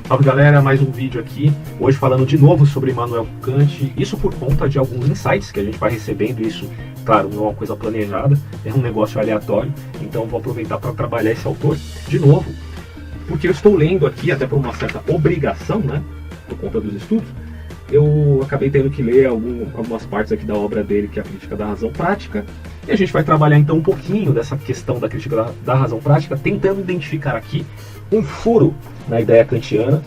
Salve galera, mais um vídeo aqui, hoje falando de novo sobre Immanuel Kant, isso por conta de alguns insights que a gente vai recebendo, isso, claro, não é uma coisa planejada, é um negócio aleatório, então vou aproveitar para trabalhar esse autor de novo, porque eu estou lendo aqui, até por uma certa obrigação, né, por conta dos estudos, eu acabei tendo que ler algumas partes aqui da obra dele, que é a Crítica da Razão Prática, e a gente vai trabalhar então um pouquinho dessa questão da Crítica da Razão Prática, tentando identificar aqui um furo na ideia kantiana,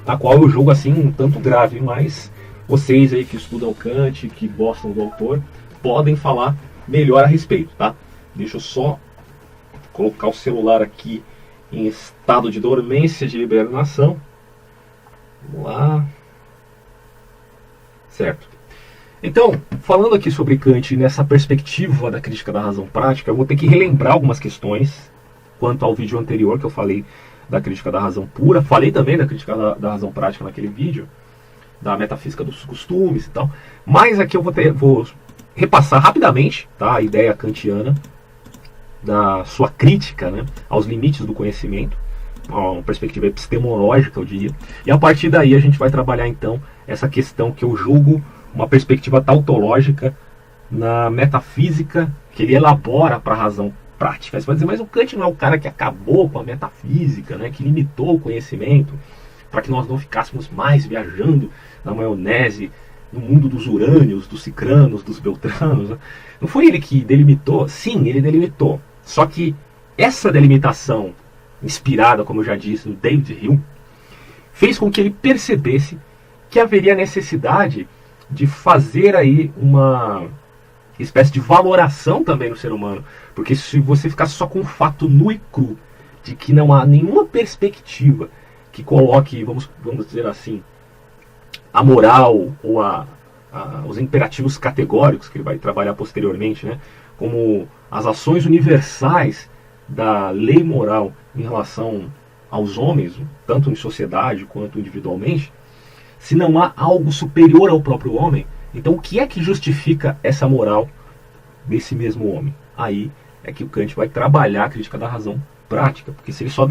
a qual eu julgo assim um tanto grave, mas vocês aí que estudam Kant, que gostam do autor, podem falar melhor a respeito, tá? Deixa eu só colocar o celular aqui em estado de dormência de hibernação. Vamos lá. Certo. Então, falando aqui sobre Kant nessa perspectiva da crítica da razão prática, eu vou ter que relembrar algumas questões quanto ao vídeo anterior que eu falei da crítica da razão pura. Falei também da crítica da razão prática naquele vídeo, da metafísica dos costumes e tal. Mas aqui eu vou repassar rapidamente, tá, a ideia kantiana da sua crítica, né, aos limites do conhecimento, uma perspectiva epistemológica, eu diria. E a partir daí a gente vai trabalhar então essa questão que eu julgo uma perspectiva tautológica na metafísica que ele elabora para a razão prática. Você vai dizer, mas o Kant não é o cara que acabou com a metafísica, né, que limitou o conhecimento para que nós não ficássemos mais viajando na maionese, no mundo dos urânios, dos cicranos, dos beltranos, né? Não foi ele que delimitou? Sim, ele delimitou. Só que essa delimitação, inspirada, como eu já disse, no David Hume, fez com que ele percebesse que haveria necessidade de fazer aí uma espécie de valoração também no ser humano, porque se você ficasse só com o fato nu e cru de que não há nenhuma perspectiva que coloque, vamos dizer assim, a moral ou os imperativos categóricos que ele vai trabalhar posteriormente, né, como as ações universais da lei moral em relação aos homens, tanto em sociedade quanto individualmente, se não há algo superior ao próprio homem, então o que é que justifica essa moral desse mesmo homem? Aí é que o Kant vai trabalhar a crítica da razão prática, porque se ele só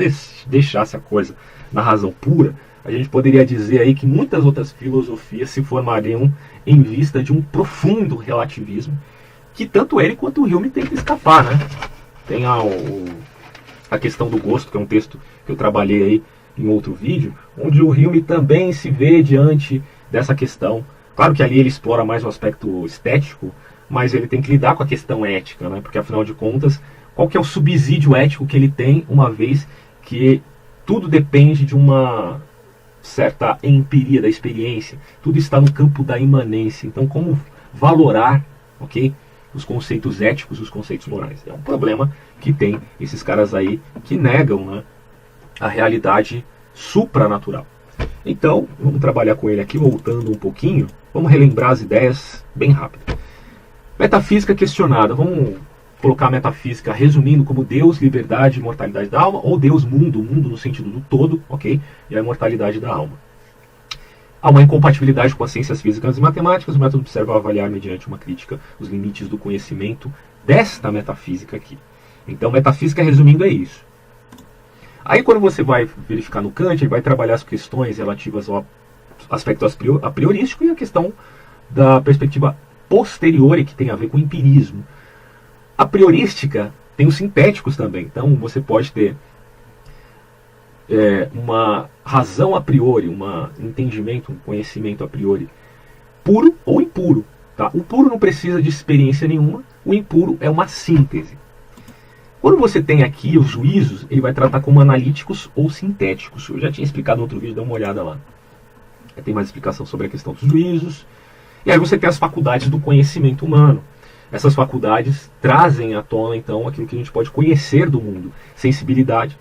deixasse a coisa na razão pura, a gente poderia dizer aí que muitas outras filosofias se formariam em vista de um profundo relativismo, que tanto ele quanto o Hume tenta escapar, né? Tem a questão do gosto, que é um texto que eu trabalhei aí em outro vídeo, onde o Hume também se vê diante dessa questão. Claro que ali ele explora mais o aspecto estético, mas ele tem que lidar com a questão ética, né? Porque afinal de contas, qual que é o subsídio ético que ele tem, uma vez que tudo depende de uma certa empiria da experiência, tudo está no campo da imanência. Então, como valorar, ok, os conceitos éticos, os conceitos morais? É um problema que tem esses caras aí que negam, né, a realidade supranatural. Então, vamos trabalhar com ele aqui, voltando um pouquinho. Vamos relembrar as ideias bem rápido. Metafísica questionada. Vamos colocar a metafísica resumindo como Deus, liberdade e imortalidade da alma, ou Deus, mundo, mundo no sentido do todo, ok? E a imortalidade da alma. Há uma incompatibilidade com as ciências físicas e matemáticas. O método observa avaliar mediante uma crítica os limites do conhecimento desta metafísica aqui. Então, metafísica, resumindo, é isso. Aí, quando você vai verificar no Kant, ele vai trabalhar as questões relativas ao aspecto a priorístico e a questão da perspectiva posterior, que tem a ver com o empirismo. A priorística tem os sintéticos também. Então, você pode ter uma razão a priori, um entendimento, um conhecimento a priori puro ou impuro. Tá? O puro não precisa de experiência nenhuma, o impuro é uma síntese. Quando você tem aqui os juízos, ele vai tratar como analíticos ou sintéticos. Eu já tinha explicado no outro vídeo, dá uma olhada lá. Tem mais explicação sobre a questão dos juízos. E aí você tem as faculdades do conhecimento humano. Essas faculdades trazem à tona, então, aquilo que a gente pode conhecer do mundo. Sensibilidade.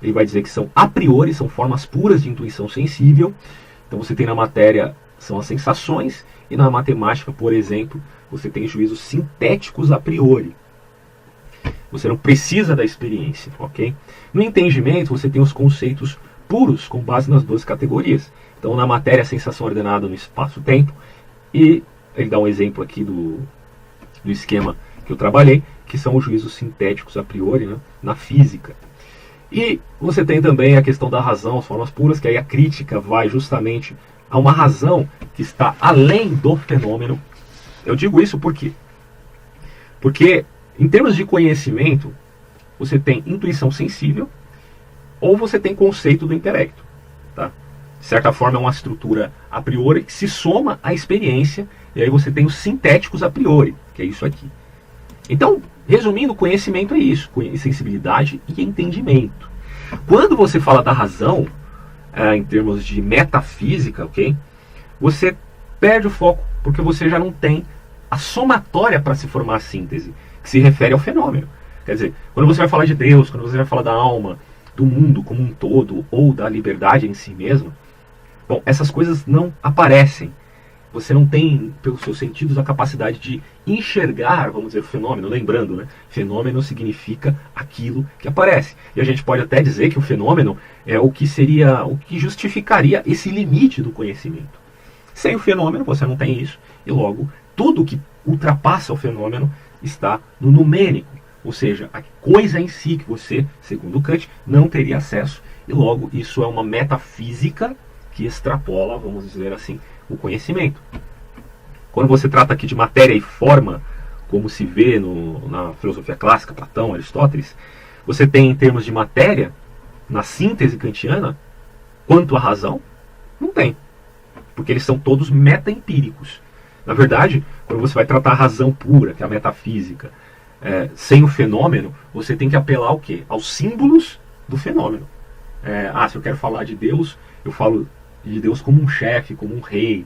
Ele vai dizer que são a priori, são formas puras de intuição sensível. Então você tem na matéria, são as sensações, e na matemática, por exemplo, você tem juízos sintéticos a priori. Você não precisa da experiência, ok? No entendimento, você tem os conceitos puros, com base nas duas categorias. Então, na matéria, a sensação ordenada no espaço-tempo, e ele dá um exemplo aqui do esquema que eu trabalhei, que são os juízos sintéticos a priori, né, na física. E você tem também a questão da razão, as formas puras, que aí a crítica vai justamente a uma razão que está além do fenômeno. Eu digo isso por quê? Porque, em termos de conhecimento, você tem intuição sensível ou você tem conceito do intelecto. Tá? De certa forma, é uma estrutura a priori que se soma à experiência, e aí você tem os sintéticos a priori, que é isso aqui. Então, resumindo, conhecimento é isso, sensibilidade e entendimento. Quando você fala da razão, em termos de metafísica, ok? Você perde o foco, porque você já não tem a somatória para se formar a síntese, que se refere ao fenômeno. Quer dizer, quando você vai falar de Deus, quando você vai falar da alma, do mundo como um todo, ou da liberdade em si mesmo, bom, essas coisas não aparecem. Você não tem, pelos seus sentidos, a capacidade de enxergar, vamos dizer, o fenômeno. Lembrando, né? Fenômeno significa aquilo que aparece. E a gente pode até dizer que o fenômeno é o que justificaria esse limite do conhecimento. Sem o fenômeno, você não tem isso. E logo, tudo que ultrapassa o fenômeno está no numênico. Ou seja, a coisa em si que você, segundo Kant, não teria acesso. E logo, isso é uma metafísica que extrapola, vamos dizer assim, o conhecimento. Quando você trata aqui de matéria e forma, como se vê na filosofia clássica, Platão, Aristóteles, você tem em termos de matéria, na síntese kantiana, quanto à razão, não tem. Porque eles são todos meta-empíricos. Na verdade, quando você vai tratar a razão pura, que é a metafísica, sem o fenômeno, você tem que apelar ao quê? Aos símbolos do fenômeno. Se eu quero falar de Deus, eu falo de Deus como um chefe, como um rei,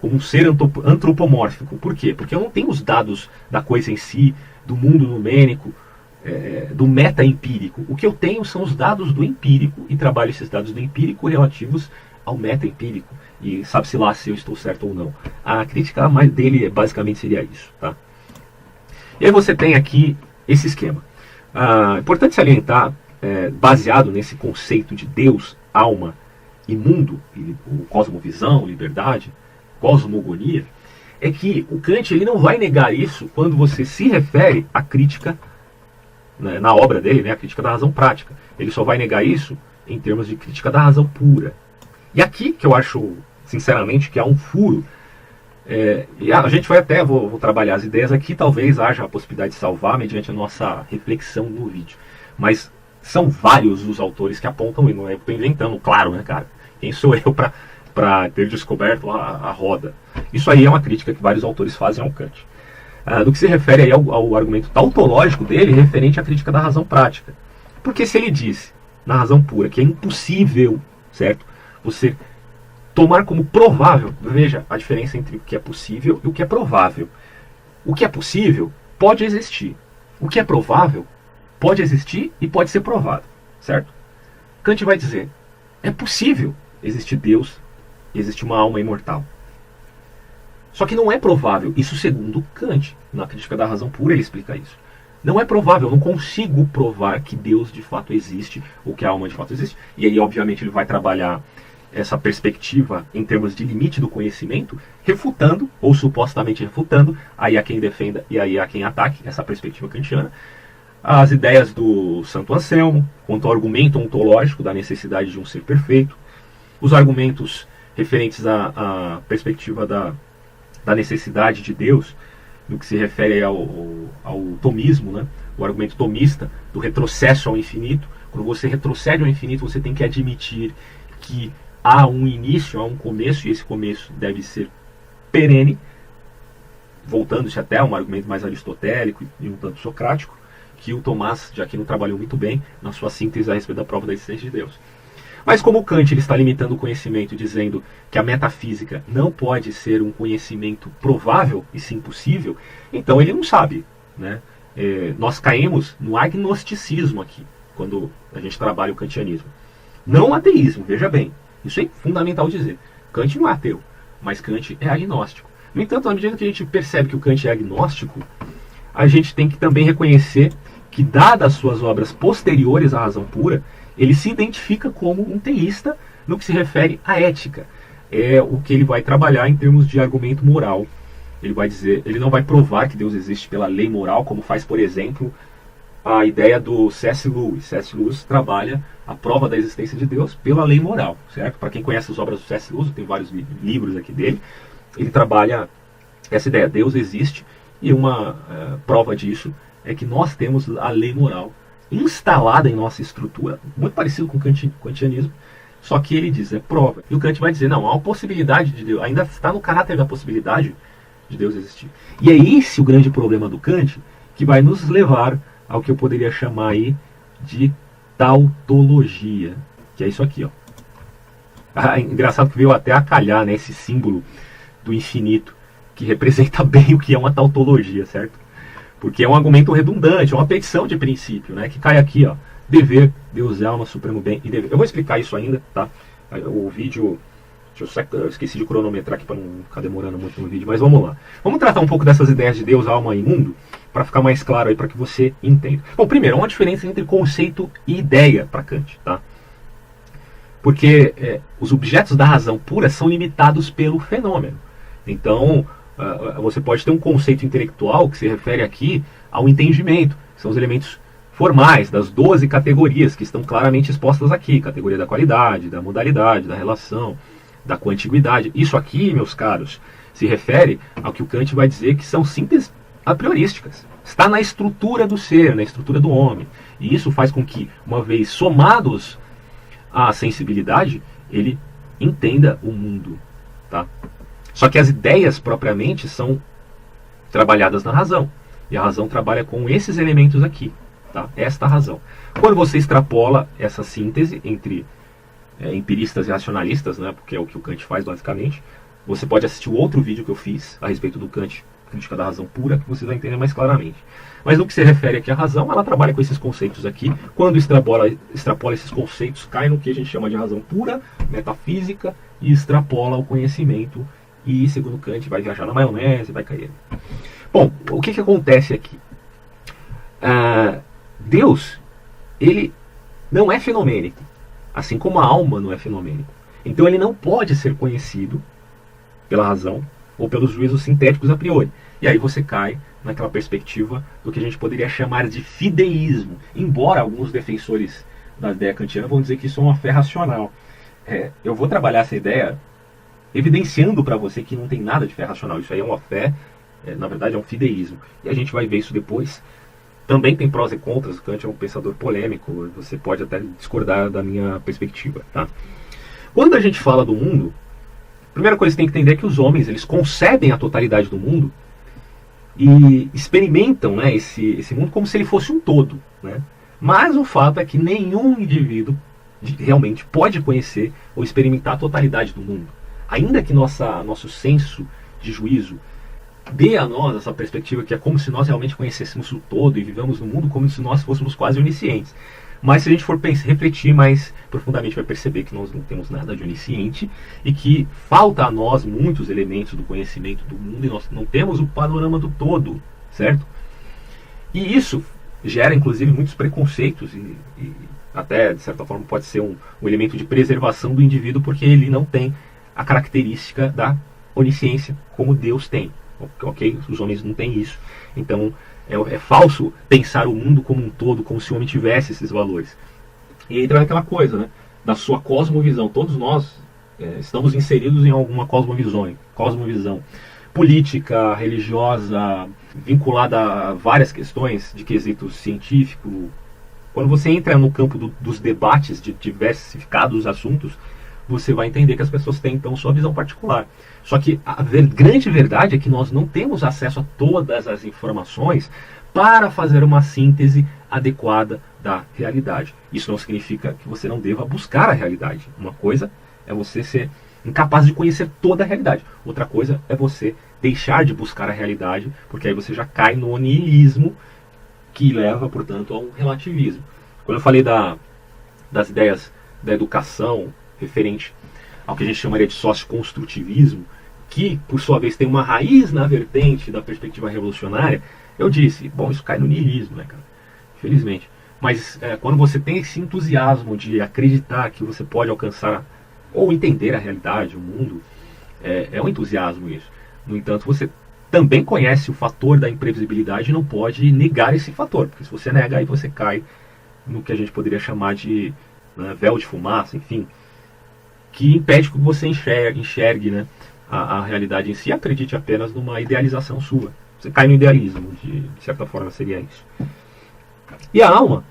como um ser antropomórfico. Por quê? Porque eu não tenho os dados da coisa em si, do mundo numênico, do meta-empírico. O que eu tenho são os dados do empírico e trabalho esses dados do empírico relativos ao meta-empírico. E sabe-se lá se eu estou certo ou não. A crítica dele basicamente seria isso. Tá? E aí você tem aqui esse esquema. Importante salientar, baseado nesse conceito de Deus, alma e mundo, cosmovisão, liberdade, cosmogonia, é que o Kant ele não vai negar isso quando você se refere à crítica, né, na obra dele, né, a crítica da razão prática. Ele só vai negar isso em termos de crítica da razão pura. E aqui que eu acho, sinceramente, que há um furo, e a gente vai até, vou trabalhar as ideias aqui, talvez haja a possibilidade de salvar mediante a nossa reflexão no vídeo. Mas são vários os autores que apontam, e não é eu estou inventando, claro, né, cara? Quem sou eu para ter descoberto a roda? Isso aí é uma crítica que vários autores fazem ao Kant. Do que se refere aí ao argumento tautológico dele, referente à crítica da razão prática. Porque se ele disse, na razão pura, que é impossível, certo? Você tomar como provável, veja a diferença entre o que é possível e o que é provável. O que é possível pode existir. O que é provável pode existir e pode ser provado, certo? Kant vai dizer, é possível existir Deus e existir uma alma imortal. Só que não é provável, isso segundo Kant, na crítica da razão pura ele explica isso. Não é provável, eu não consigo provar que Deus de fato existe, ou que a alma de fato existe. E aí, obviamente, ele vai trabalhar essa perspectiva em termos de limite do conhecimento, refutando, ou supostamente refutando, aí há quem defenda e aí há quem ataque essa perspectiva kantiana, as ideias do Santo Anselmo, quanto ao argumento ontológico da necessidade de um ser perfeito, os argumentos referentes à perspectiva da necessidade de Deus, no que se refere ao tomismo, né? O argumento tomista do retrocesso ao infinito. Quando você retrocede ao infinito, você tem que admitir que há um início, há um começo, e esse começo deve ser perene, voltando-se até a um argumento mais aristotélico e um tanto socrático, que o Tomás de Aquino trabalhou muito bem na sua síntese a respeito da prova da existência de Deus. Mas como Kant ele está limitando o conhecimento, dizendo que a metafísica não pode ser um conhecimento provável e sim possível, então ele não sabe. Né? Nós caímos no agnosticismo aqui, quando a gente trabalha o kantianismo. Não ateísmo, veja bem. Isso é fundamental dizer. Kant não é ateu, mas Kant é agnóstico. No entanto, à medida que a gente percebe que o Kant é agnóstico, a gente tem que também reconhecer que, dadas as suas obras posteriores à razão pura, ele se identifica como um teísta no que se refere à ética. É o que ele vai trabalhar em termos de argumento moral. Ele vai dizer, ele não vai provar que Deus existe pela lei moral, como faz, por exemplo, a ideia do C.S. Lewis. C.S. Lewis trabalha a prova da existência de Deus pela lei moral, certo? Para quem conhece as obras do C.S. Lewis, tem vários livros aqui dele, ele trabalha essa ideia, Deus existe, e uma prova disso é que nós temos a lei moral instalada em nossa estrutura, muito parecido com o kantianismo, só que ele diz, é prova. E o Kant vai dizer, não, há uma possibilidade de Deus, ainda está no caráter da possibilidade de Deus existir. E é esse o grande problema do Kant, que vai nos levar ao que eu poderia chamar aí de tautologia, que é isso aqui, ó. Engraçado que veio até a calhar, né, esse símbolo do infinito, que representa bem o que é uma tautologia, certo? Porque é um argumento redundante, é uma petição de princípio, né, que cai aqui, ó. Dever, Deus é alma, supremo bem e dever. Eu vou explicar isso ainda, tá? O vídeo, eu esqueci de cronometrar aqui para não ficar demorando muito no vídeo, mas vamos lá. Vamos tratar um pouco dessas ideias de Deus, alma e mundo, para ficar mais claro aí, para que você entenda. Bom, primeiro, há uma diferença entre conceito e ideia para Kant, tá? Porque os objetos da razão pura são limitados pelo fenômeno. Então, você pode ter um conceito intelectual que se refere aqui ao entendimento, que são os elementos formais das 12 categorias que estão claramente expostas aqui. Categoria da qualidade, da modalidade, da relação, da contiguidade. Isso aqui, meus caros, se refere ao que o Kant vai dizer que são sínteses a priorísticas. Está na estrutura do ser, na estrutura do homem. E isso faz com que, uma vez somados à sensibilidade, ele entenda o mundo. Tá? Só que as ideias propriamente são trabalhadas na razão. E a razão trabalha com esses elementos aqui. Tá? Esta razão. Quando você extrapola essa síntese entre empiristas e racionalistas, né, porque é o que o Kant faz basicamente, você pode assistir o outro vídeo que eu fiz a respeito do Kant, Crítica da Razão Pura, que você vai entender mais claramente. Mas no que se refere aqui à razão, ela trabalha com esses conceitos aqui. Quando extrapola esses conceitos, cai no que a gente chama de razão pura, metafísica, e extrapola o conhecimento. E, segundo Kant, vai viajar na maionese, vai cair. Bom, o que acontece aqui? Deus, ele não é fenomênico, assim como a alma não é fenomênico. Então ele não pode ser conhecido pela razão ou pelos juízos sintéticos a priori. E aí você cai naquela perspectiva do que a gente poderia chamar de fideísmo, embora alguns defensores da ideia kantiana vão dizer que isso é uma fé racional. Eu vou trabalhar essa ideia evidenciando para você que não tem nada de fé racional. Isso aí é uma fé, na verdade é um fideísmo. E a gente vai ver isso depois. Também tem prós e contras, o Kant é um pensador polêmico, você pode até discordar da minha perspectiva. Tá? Quando a gente fala do mundo, a primeira coisa que você tem que entender é que os homens eles concebem a totalidade do mundo e experimentam, né, esse mundo como se ele fosse um todo. Né? Mas o fato é que nenhum indivíduo realmente pode conhecer ou experimentar a totalidade do mundo. Ainda que nosso senso de juízo dê a nós essa perspectiva que é como se nós realmente conhecêssemos o todo e vivamos no mundo como se nós fôssemos quase oniscientes. Mas se a gente for refletir mais profundamente, vai perceber que nós não temos nada de onisciente e que falta a nós muitos elementos do conhecimento do mundo e nós não temos o panorama do todo, certo? E isso gera inclusive muitos preconceitos e até de certa forma pode ser um elemento de preservação do indivíduo porque ele não tem a característica da onisciência como Deus tem. Ok? Os homens não têm isso. Então é falso pensar o mundo como um todo, como se o homem tivesse esses valores. E entra naquela coisa, né, da sua cosmovisão. Todos nós estamos inseridos em alguma cosmovisão política, religiosa, vinculada a várias questões de quesito científico. Quando você entra no campo dos debates de diversificados assuntos, você vai entender que as pessoas têm então sua visão particular. Só que a grande verdade é que nós não temos acesso a todas as informações para fazer uma síntese adequada da realidade. Isso não significa que você não deva buscar a realidade. Uma coisa é você ser incapaz de conhecer toda a realidade. Outra coisa é você deixar de buscar a realidade, porque aí você já cai no niilismo, que leva, portanto, a um relativismo. Quando eu falei das ideias da educação referente ao que a gente chamaria de socioconstrutivismo, que, por sua vez, tem uma raiz na vertente da perspectiva revolucionária, eu disse, bom, isso cai no niilismo, né, cara? Infelizmente. Mas quando você tem esse entusiasmo de acreditar que você pode alcançar ou entender a realidade, o mundo, é um entusiasmo isso. No entanto, você também conhece o fator da imprevisibilidade e não pode negar esse fator, porque se você nega, aí você cai no que a gente poderia chamar de, né, véu de fumaça, enfim, que impede que você enxergue, né, a realidade em si, acredite apenas numa idealização sua. Você cai no idealismo, de certa forma seria isso. E a alma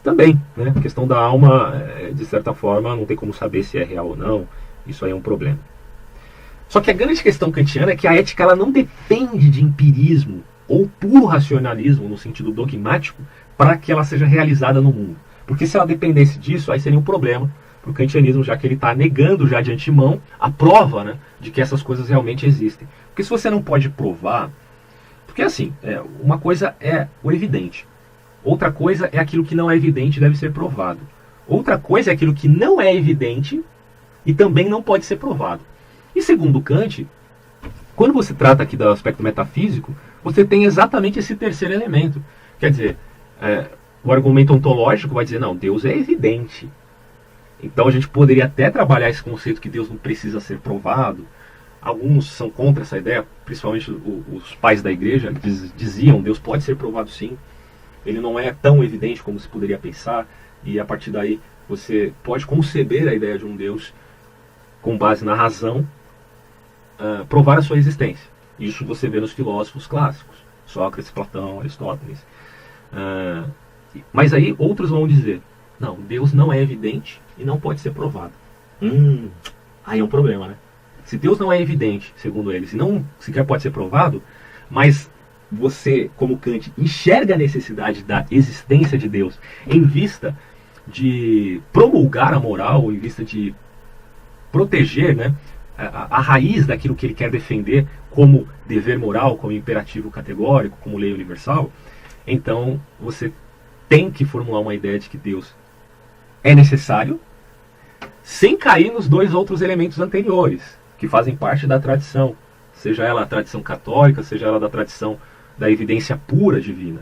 também, né? A questão da alma, de certa forma, não tem como saber se é real ou não. Isso aí é um problema. Só que a grande questão kantiana é que a ética ela não depende de empirismo ou puro racionalismo no sentido dogmático para que ela seja realizada no mundo. Porque se ela dependesse disso, aí seria um problema para o kantianismo, já que ele está negando já de antemão a prova, né, de que essas coisas realmente existem. Porque se você não pode provar... Porque assim, uma coisa é o evidente. Outra coisa é aquilo que não é evidente e deve ser provado. Outra coisa é aquilo que não é evidente e também não pode ser provado. E segundo Kant, quando você trata aqui do aspecto metafísico, você tem exatamente esse terceiro elemento. Quer dizer, o argumento ontológico vai dizer, não, Deus é evidente. Então a gente poderia até trabalhar esse conceito que Deus não precisa ser provado. Alguns são contra essa ideia, principalmente os pais da igreja, diziam, Deus pode ser provado sim. Ele não é tão evidente como se poderia pensar, e a partir daí você pode conceber a ideia de um Deus com base na razão, provar a sua existência. Isso você vê nos filósofos clássicos, Sócrates, Platão, Aristóteles. Mas aí outros vão dizer, não, Deus não é evidente e não pode ser provado. Aí é um problema, né? Se Deus não é evidente, segundo eles, e não sequer pode ser provado, mas você, como Kant, enxerga a necessidade da existência de Deus em vista de promulgar a moral, em vista de proteger, né, a raiz daquilo que ele quer defender como dever moral, como imperativo categórico, como lei universal, então você tem que formular uma ideia de que Deus é necessário, sem cair nos dois outros elementos anteriores, que fazem parte da tradição, seja ela a tradição católica, seja ela da tradição da evidência pura divina,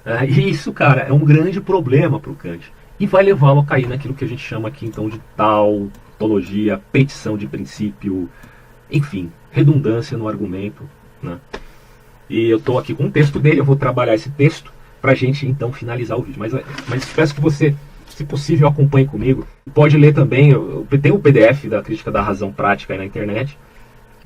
né? E isso, cara, é um grande problema para o Kant, e vai levá-lo a cair naquilo que a gente chama aqui então de tautologia, petição de princípio, enfim, redundância no argumento, né? E eu estou aqui com um texto dele, eu vou trabalhar esse texto para a gente então finalizar o vídeo, mas peço que você, se possível, acompanhe comigo. Pode ler também, tem o PDF da Crítica da Razão Prática aí na internet.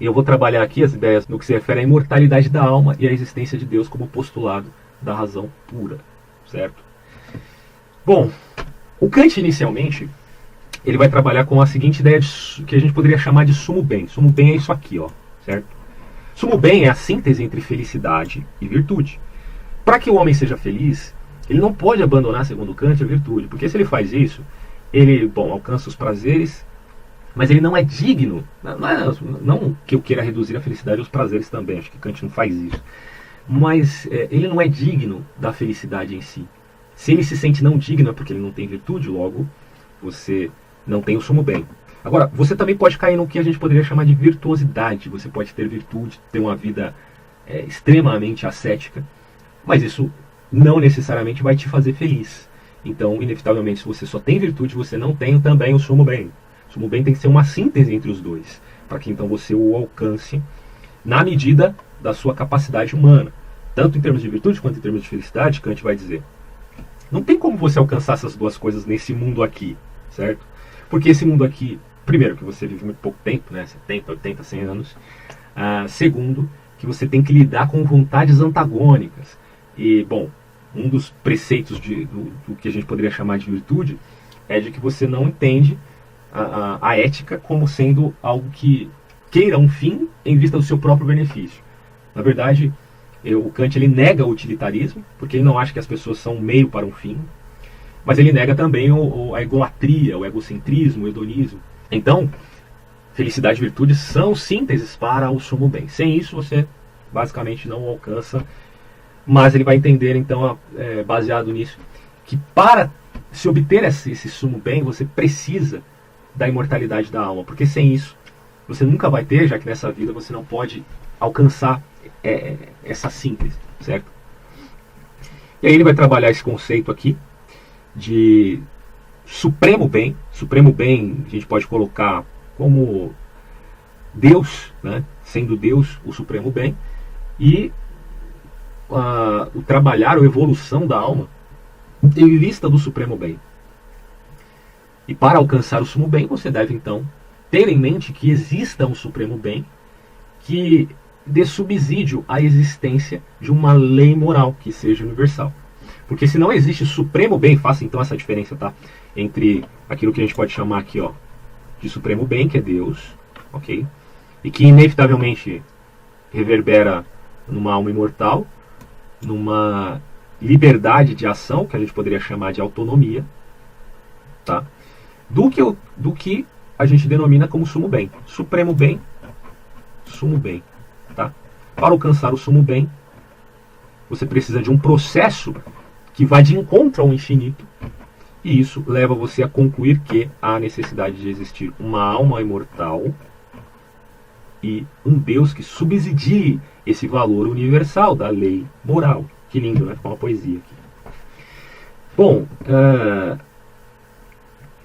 E eu vou trabalhar aqui as ideias no que se refere à imortalidade da alma e à existência de Deus como postulado da razão pura, certo? Bom, o Kant inicialmente, ele vai trabalhar com a seguinte ideia que a gente poderia chamar de sumo bem. Sumo bem é isso aqui, ó, certo? Sumo bem é a síntese entre felicidade e virtude. Para que o homem seja feliz, ele não pode abandonar, segundo Kant, a virtude, porque se ele faz isso, ele, alcança os prazeres, mas ele não é digno, não que eu queira reduzir a felicidade aos prazeres também, acho que Kant não faz isso, mas ele não é digno da felicidade em si. Se ele se sente não digno é porque ele não tem virtude, logo você não tem o sumo bem. Agora, você também pode cair no que a gente poderia chamar de virtuosidade, você pode ter virtude, ter uma vida extremamente ascética, mas isso não necessariamente vai te fazer feliz. Então, inevitavelmente, se você só tem virtude, você não tem também o sumo bem. O sumo bem tem que ser uma síntese entre os dois, para que então você o alcance na medida da sua capacidade humana. Tanto em termos de virtude quanto em termos de felicidade, Kant vai dizer. Não tem como você alcançar essas duas coisas nesse mundo aqui, certo? Porque esse mundo aqui, primeiro, que você vive muito pouco tempo, né? 70, 80, 100 anos. Segundo, que você tem que lidar com vontades antagônicas. E, um dos preceitos do que a gente poderia chamar de virtude é de que você não entende a ética como sendo algo que queira um fim em vista do seu próprio benefício. Na verdade, o Kant ele nega o utilitarismo, porque ele não acha que as pessoas são um meio para um fim, mas ele nega também a egolatria, o egocentrismo, o hedonismo. Então, felicidade e virtude são sínteses para o sumo bem. Sem isso, você basicamente não alcança. Mas ele vai entender, então, baseado nisso, que para se obter esse sumo bem, você precisa da imortalidade da alma. Porque sem isso, você nunca vai ter, já que nessa vida você não pode alcançar essa síntese, certo? E aí ele vai trabalhar esse conceito aqui de supremo bem. Supremo bem a gente pode colocar como Deus, né? Sendo Deus o supremo bem. e o trabalhar, a evolução da alma em vista do supremo bem. E para alcançar o sumo bem, você deve então ter em mente que exista um supremo bem que dê subsídio à existência de uma lei moral que seja universal. Porque se não existe supremo bem, faça então essa diferença, tá? Entre aquilo que a gente pode chamar aqui, ó, de supremo bem, que é Deus, ok? E que inevitavelmente reverbera numa alma imortal, numa liberdade de ação, que a gente poderia chamar de autonomia, tá? Do que a gente denomina como sumo bem. Supremo bem, sumo bem, tá? Para alcançar o sumo bem, você precisa de um processo que vai de encontro ao infinito, e isso leva você a concluir que há necessidade de existir uma alma imortal e um Deus que subsidie esse valor universal da lei moral. Que lindo, né? Com uma poesia aqui. Bom,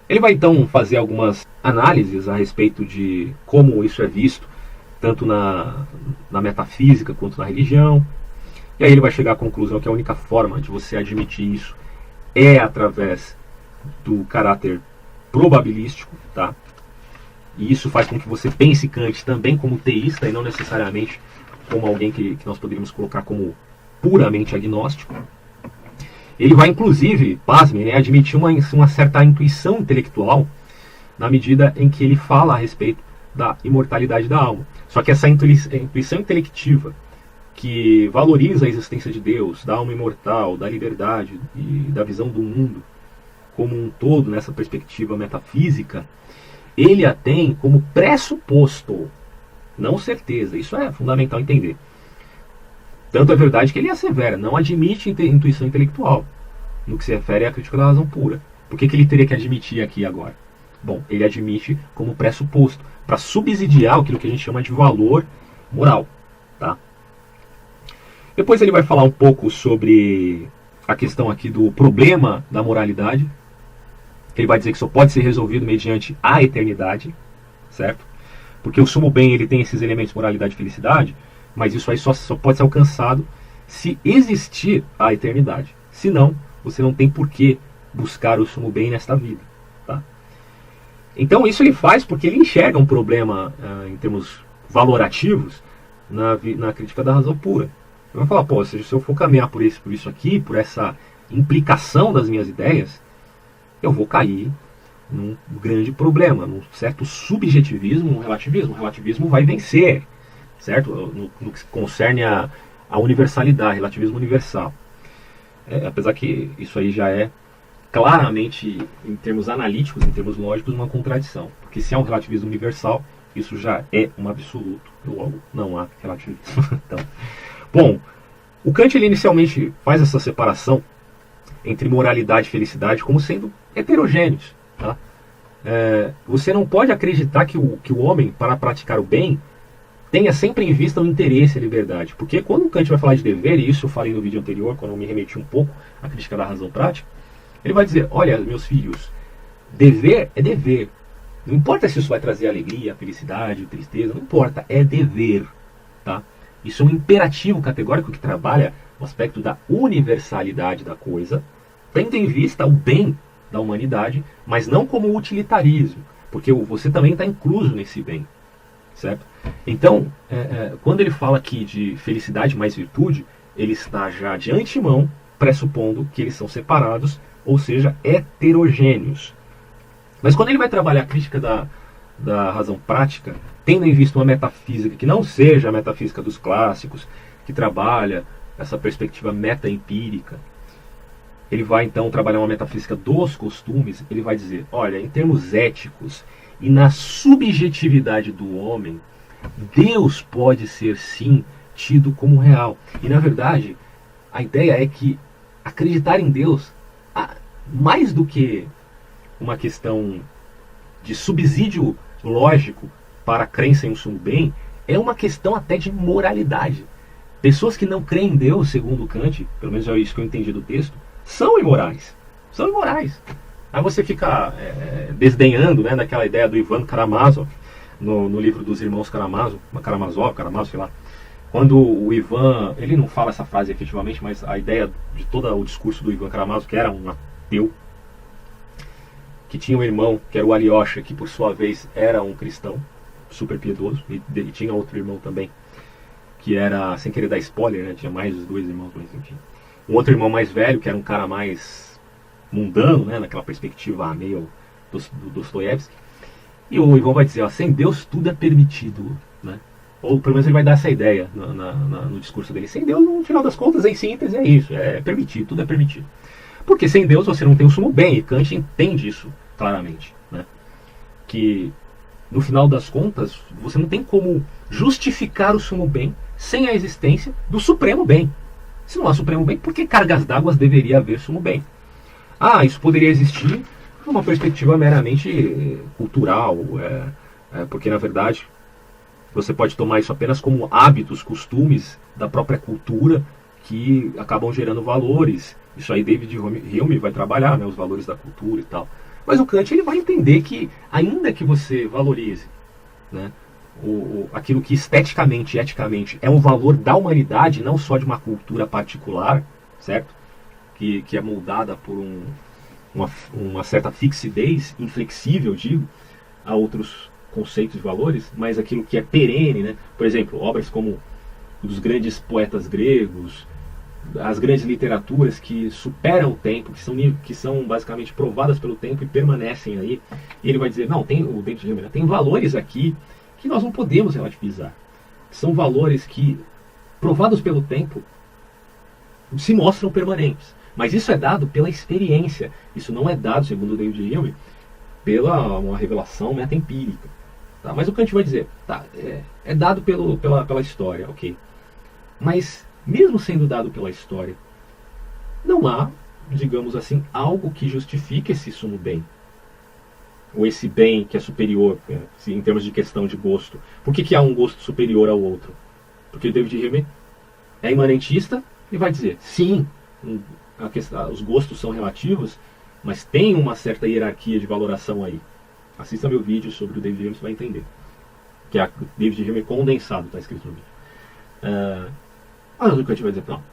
ele vai então fazer algumas análises a respeito de como isso é visto, tanto na metafísica quanto na religião. E aí ele vai chegar à conclusão que a única forma de você admitir isso é através do caráter probabilístico, tá? E isso faz com que você pense Kant também como teísta e não necessariamente como alguém que nós poderíamos colocar como puramente agnóstico. Ele vai inclusive, pasmem, né, admitir uma certa intuição intelectual na medida em que ele fala a respeito da imortalidade da alma. Só que essa intuição intelectiva que valoriza a existência de Deus, da alma imortal, da liberdade e da visão do mundo como um todo nessa perspectiva metafísica, ele a tem como pressuposto, não certeza. Isso é fundamental entender. Tanto é verdade que ele assevera, não admite intuição intelectual no que se refere à crítica da razão pura. Por que ele teria que admitir aqui agora? Bom, ele admite como pressuposto, para subsidiar aquilo que a gente chama de valor moral, tá? Depois ele vai falar um pouco sobre a questão aqui do problema da moralidade. Ele vai dizer que só pode ser resolvido mediante a eternidade, certo? Porque o sumo bem ele tem esses elementos moralidade e felicidade, mas isso aí só pode ser alcançado se existir a eternidade. Senão, você não tem por que buscar o sumo bem nesta vida, tá? Então isso ele faz porque ele enxerga um problema em termos valorativos na crítica da razão pura. Ele vai falar, pô, se eu for caminhar por isso aqui, por essa implicação das minhas ideias, eu vou cair num grande problema, num certo subjetivismo, um relativismo. O relativismo vai vencer, certo? No que concerne a universalidade, relativismo universal. Apesar que isso aí já é claramente, em termos analíticos, em termos lógicos, uma contradição. Porque se há um relativismo universal, isso já é um absoluto. Logo, não há relativismo. Então, bom, o Kant ele inicialmente faz essa separação entre moralidade e felicidade como sendo heterogêneos. Tá? Você não pode acreditar que o homem, para praticar o bem, tenha sempre em vista o interesse e a liberdade. Porque quando o Kant vai falar de dever, e isso eu falei no vídeo anterior, quando eu me remeti um pouco à crítica da razão prática, ele vai dizer, olha, meus filhos, dever é dever. Não importa se isso vai trazer alegria, felicidade, tristeza, não importa, é dever. Tá? Isso é um imperativo categórico que trabalha o aspecto da universalidade da coisa, tendo em vista o bem da humanidade, mas não como utilitarismo, porque você também está incluso nesse bem, certo? Então, quando ele fala aqui de felicidade mais virtude, ele está já de antemão pressupondo que eles são separados, ou seja, heterogêneos. Mas quando ele vai trabalhar a crítica da razão prática, tendo em vista uma metafísica que não seja a metafísica dos clássicos, que trabalha essa perspectiva meta-empírica, ele vai então trabalhar uma metafísica dos costumes. Ele vai dizer, olha, em termos éticos e na subjetividade do homem, Deus pode ser sim tido como real. E na verdade, a ideia é que acreditar em Deus, mais do que uma questão de subsídio lógico para a crença em um sumo bem, é uma questão até de moralidade. Pessoas que não creem em Deus, segundo Kant, pelo menos é isso que eu entendi do texto, são imorais. São imorais. Aí você fica desdenhando, né, daquela ideia do Ivan Karamazov, no livro dos irmãos Karamazov, sei lá, Quando o Ivan, ele não fala essa frase efetivamente, mas a ideia de todo o discurso do Ivan Karamazov, que era um ateu, que tinha um irmão, que era o Alyosha, que por sua vez era um cristão, super piedoso, e tinha outro irmão também, que era, sem querer dar spoiler, né, tinha mais os dois irmãos, mas enfim. Um outro irmão mais velho, que era um cara mais mundano, né, naquela perspectiva meio do Dostoiévski. E o Ivan vai dizer, ó, sem Deus tudo é permitido, né? Ou pelo menos ele vai dar essa ideia no discurso dele. Sem Deus, no final das contas, em síntese, é isso, é permitido, tudo é permitido. Porque sem Deus você não tem o sumo bem, e Kant entende isso claramente, né? Que no final das contas você não tem como justificar o sumo bem sem a existência do supremo bem. Se não há supremo bem, por que cargas d'água deveria haver sumo bem? Ah, isso poderia existir numa perspectiva meramente cultural, porque na verdade você pode tomar isso apenas como hábitos, costumes da própria cultura que acabam gerando valores. Isso aí David Hume vai trabalhar, né, os valores da cultura e tal. Mas o Kant ele vai entender que, ainda que você valorize, né, aquilo que esteticamente e eticamente é um valor da humanidade, não só de uma cultura particular, certo? Que é moldada por uma certa fixidez, inflexível, digo, a outros conceitos e valores, mas aquilo que é perene, né? Por exemplo, obras como dos grandes poetas gregos, as grandes literaturas que superam o tempo, que são basicamente provadas pelo tempo e permanecem aí. E ele vai dizer, não, o David Hume, tem valores aqui que nós não podemos relativizar. São valores que, provados pelo tempo, se mostram permanentes. Mas isso é dado pela experiência. Isso não é dado, segundo o David Hume, pela uma revelação metaempírica. Tá? Mas o Kant vai dizer, tá, é dado pela história, ok. Mas, mesmo sendo dado pela história, não há, digamos assim, algo que justifique esse sumo bem. Ou esse bem que é superior, em termos de questão de gosto. Por que há um gosto superior ao outro? Porque o David Hume é imanentista e vai dizer, sim, os gostos são relativos, mas tem uma certa hierarquia de valoração aí. Assista meu vídeo sobre o David Hume, você vai entender. Que é David Hume condensado, está escrito no vídeo. Mas o Kant vai dizer, não,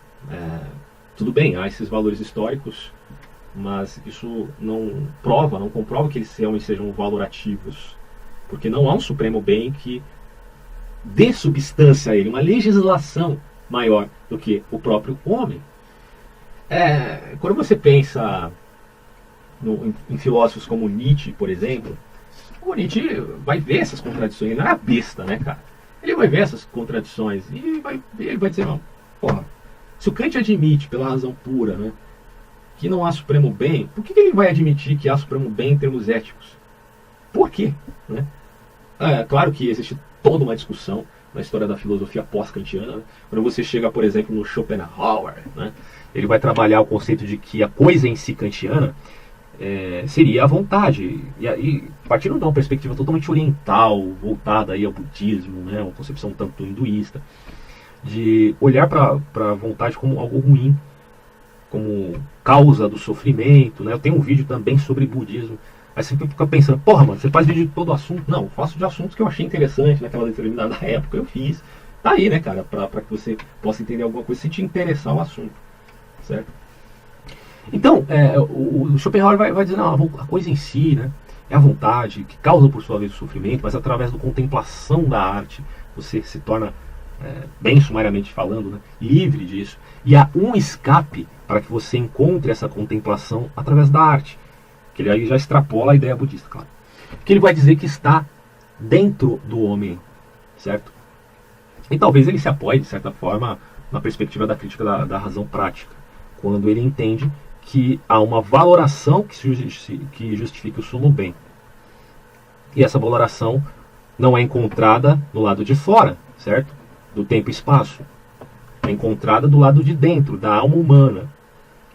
tudo bem, há esses valores históricos, mas isso não comprova que eles realmente sejam valorativos. Porque não há um supremo bem que dê substância a ele, uma legislação maior do que o próprio homem. Quando você pensa em filósofos como Nietzsche, por exemplo, o Nietzsche vai ver essas contradições. Ele não é besta, né, cara? Ele vai ver essas contradições e ele vai dizer, não, porra, se o Kant admite, pela razão pura, né, que não há supremo bem, por que ele vai admitir que há supremo bem em termos éticos? Por quê? Né? Claro que existe toda uma discussão na história da filosofia pós-kantiana, né? Quando você chega, por exemplo, no Schopenhauer, né, ele vai trabalhar o conceito de que a coisa em si kantiana seria a vontade. E aí, partindo de uma perspectiva totalmente oriental, voltada aí ao budismo, né, uma concepção tanto hinduísta, de olhar para a vontade como algo ruim, como causa do sofrimento, né? Eu tenho um vídeo também sobre budismo. Aí você fica pensando, porra, mano, você faz vídeo de todo assunto? Não, eu faço de assuntos que eu achei interessante naquela determinada época, eu fiz. Tá aí, né, cara, para que você possa entender alguma coisa se te interessar o assunto, certo? Então, o Schopenhauer vai dizer, não, a coisa em si, né, é a vontade, que causa por sua vez o sofrimento, mas através da contemplação da arte, você se torna, bem sumariamente falando, né, livre disso. E há um escape para que você encontre essa contemplação através da arte. Que ele aí já extrapola a ideia budista, claro. Que ele vai dizer que está dentro do homem, certo? E talvez ele se apoie, de certa forma, na perspectiva da crítica da razão prática, quando ele entende que há uma valoração que justifique o sumo bem. E essa valoração não é encontrada do lado de fora, certo? Do tempo e espaço. É encontrada do lado de dentro, da alma humana.